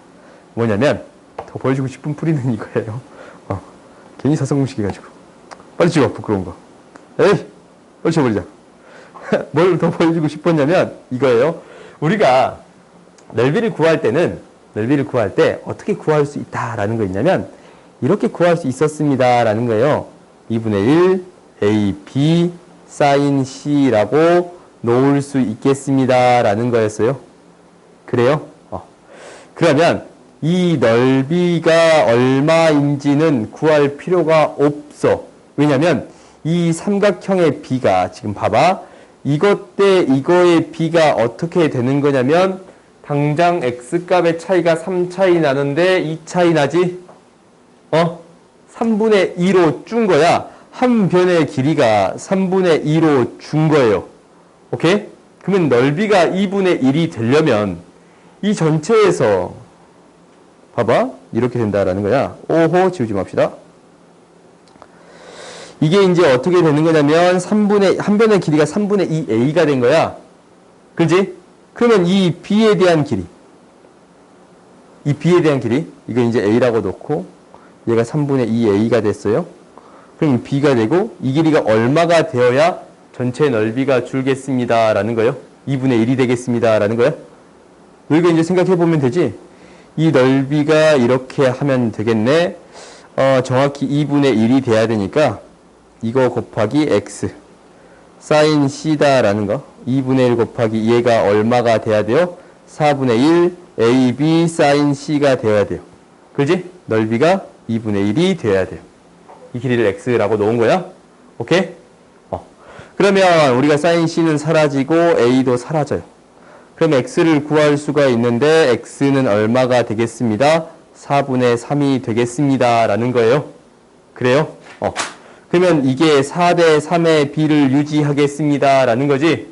뭐냐면, 더 보여주고 싶은 풀이는 이거예요. 괜히 사선 공식 해가지고. 빨리 찍어, 부끄러운 거. 에이! 빨리 쳐버리자. 뭘 더 보여주고 싶었냐면, 이거예요. 우리가 넓이를 구할 때 어떻게 구할 수 있다라는 거 있냐면, 이렇게 구할 수 있었습니다라는 거예요. 2분의 1 a, b, sin c라고 놓을 수 있겠습니다라는 거였어요. 그래요? 그러면 이 넓이가 얼마인지는 구할 필요가 없어. 왜냐면 이 삼각형의 b가 지금 봐봐. 이것 대 이거의 b가 어떻게 되는 거냐면 당장 x값의 차이가 3 차이 나는데 2 차이 나지? 3분의 2로 준 거야. 한 변의 길이가 3분의 2로 준 거예요. 오케이? 그러면 넓이가 2분의 1이 되려면 이 전체에서 봐봐. 이렇게 된다라는 거야. 오호, 지우지 맙시다. 이게 이제 어떻게 되는 거냐면 한 변의 길이가 3분의 2a가 된 거야. 그지? 그러면 이 b에 대한 길이 이거 이제 a라고 놓고 얘가 3분의 2a가 됐어요. 그럼 b가 되고 이 길이가 얼마가 되어야 전체 넓이가 줄겠습니다 라는 거예요. 2분의 1이 되겠습니다 라는 거예요. 우리가 이제 생각해 보면 되지. 이 넓이가 이렇게 하면 되겠네. 정확히 2분의 1이 돼야 되니까 이거 곱하기 x sin c다라는 거 2분의 1 곱하기 얘가 얼마가 돼야 돼요? 4분의 1 ab sin c가 되어야 돼요. 그지? 넓이가 2분의 1이 되어야 돼요. 이 길이를 x라고 놓은 거야. 오케이? 그러면 우리가 sin c는 사라지고 a도 사라져요. 그럼 x를 구할 수가 있는데 x는 얼마가 되겠습니다? 4분의 3이 되겠습니다. 라는 거예요. 그래요? 그러면 이게 4대 3의 B를 유지하겠습니다. 라는 거지?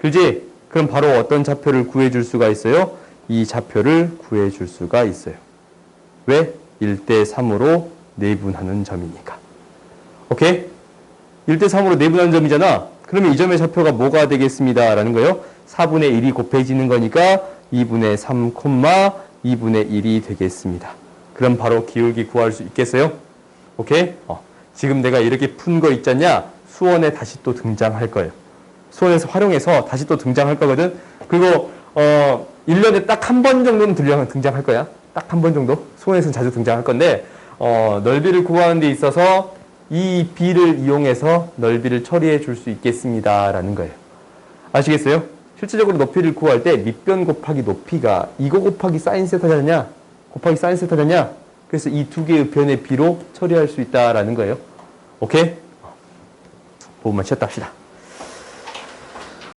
그지? 그럼 바로 어떤 좌표를 구해줄 수가 있어요? 이 좌표를 구해줄 수가 있어요. 왜? 1대 3으로 내분하는 점이니까. 오케이? 1대 3으로 내분하는 점이잖아. 그러면 이 점의 좌표가 뭐가 되겠습니다. 라는 거예요. 4분의 1이 곱해지는 거니까 2분의 3, 2분의 1이 되겠습니다. 그럼 바로 기울기 구할 수 있겠어요? 오케이? 지금 내가 이렇게 푼 거 있잖냐? 수원에 다시 또 등장할 거예요. 수원에서 활용해서 다시 또 등장할 거거든. 그리고 1년에 딱 한 번 정도는 등장할 거야. 딱 한 번 정도. 수원에서는 자주 등장할 건데 넓이를 구하는 데 있어서 이 B를 이용해서 넓이를 처리해 줄 수 있겠습니다. 라는 거예요. 아시겠어요? 실질적으로 높이를 구할 때 밑변 곱하기 높이가 이거 곱하기 사인 세타잖냐? 곱하기 사인 세타잖냐? 그래서 이 두 개의 변의 B로 처리할 수 있다라는 거예요. 오케이? 부분만 쉬었다 합시다.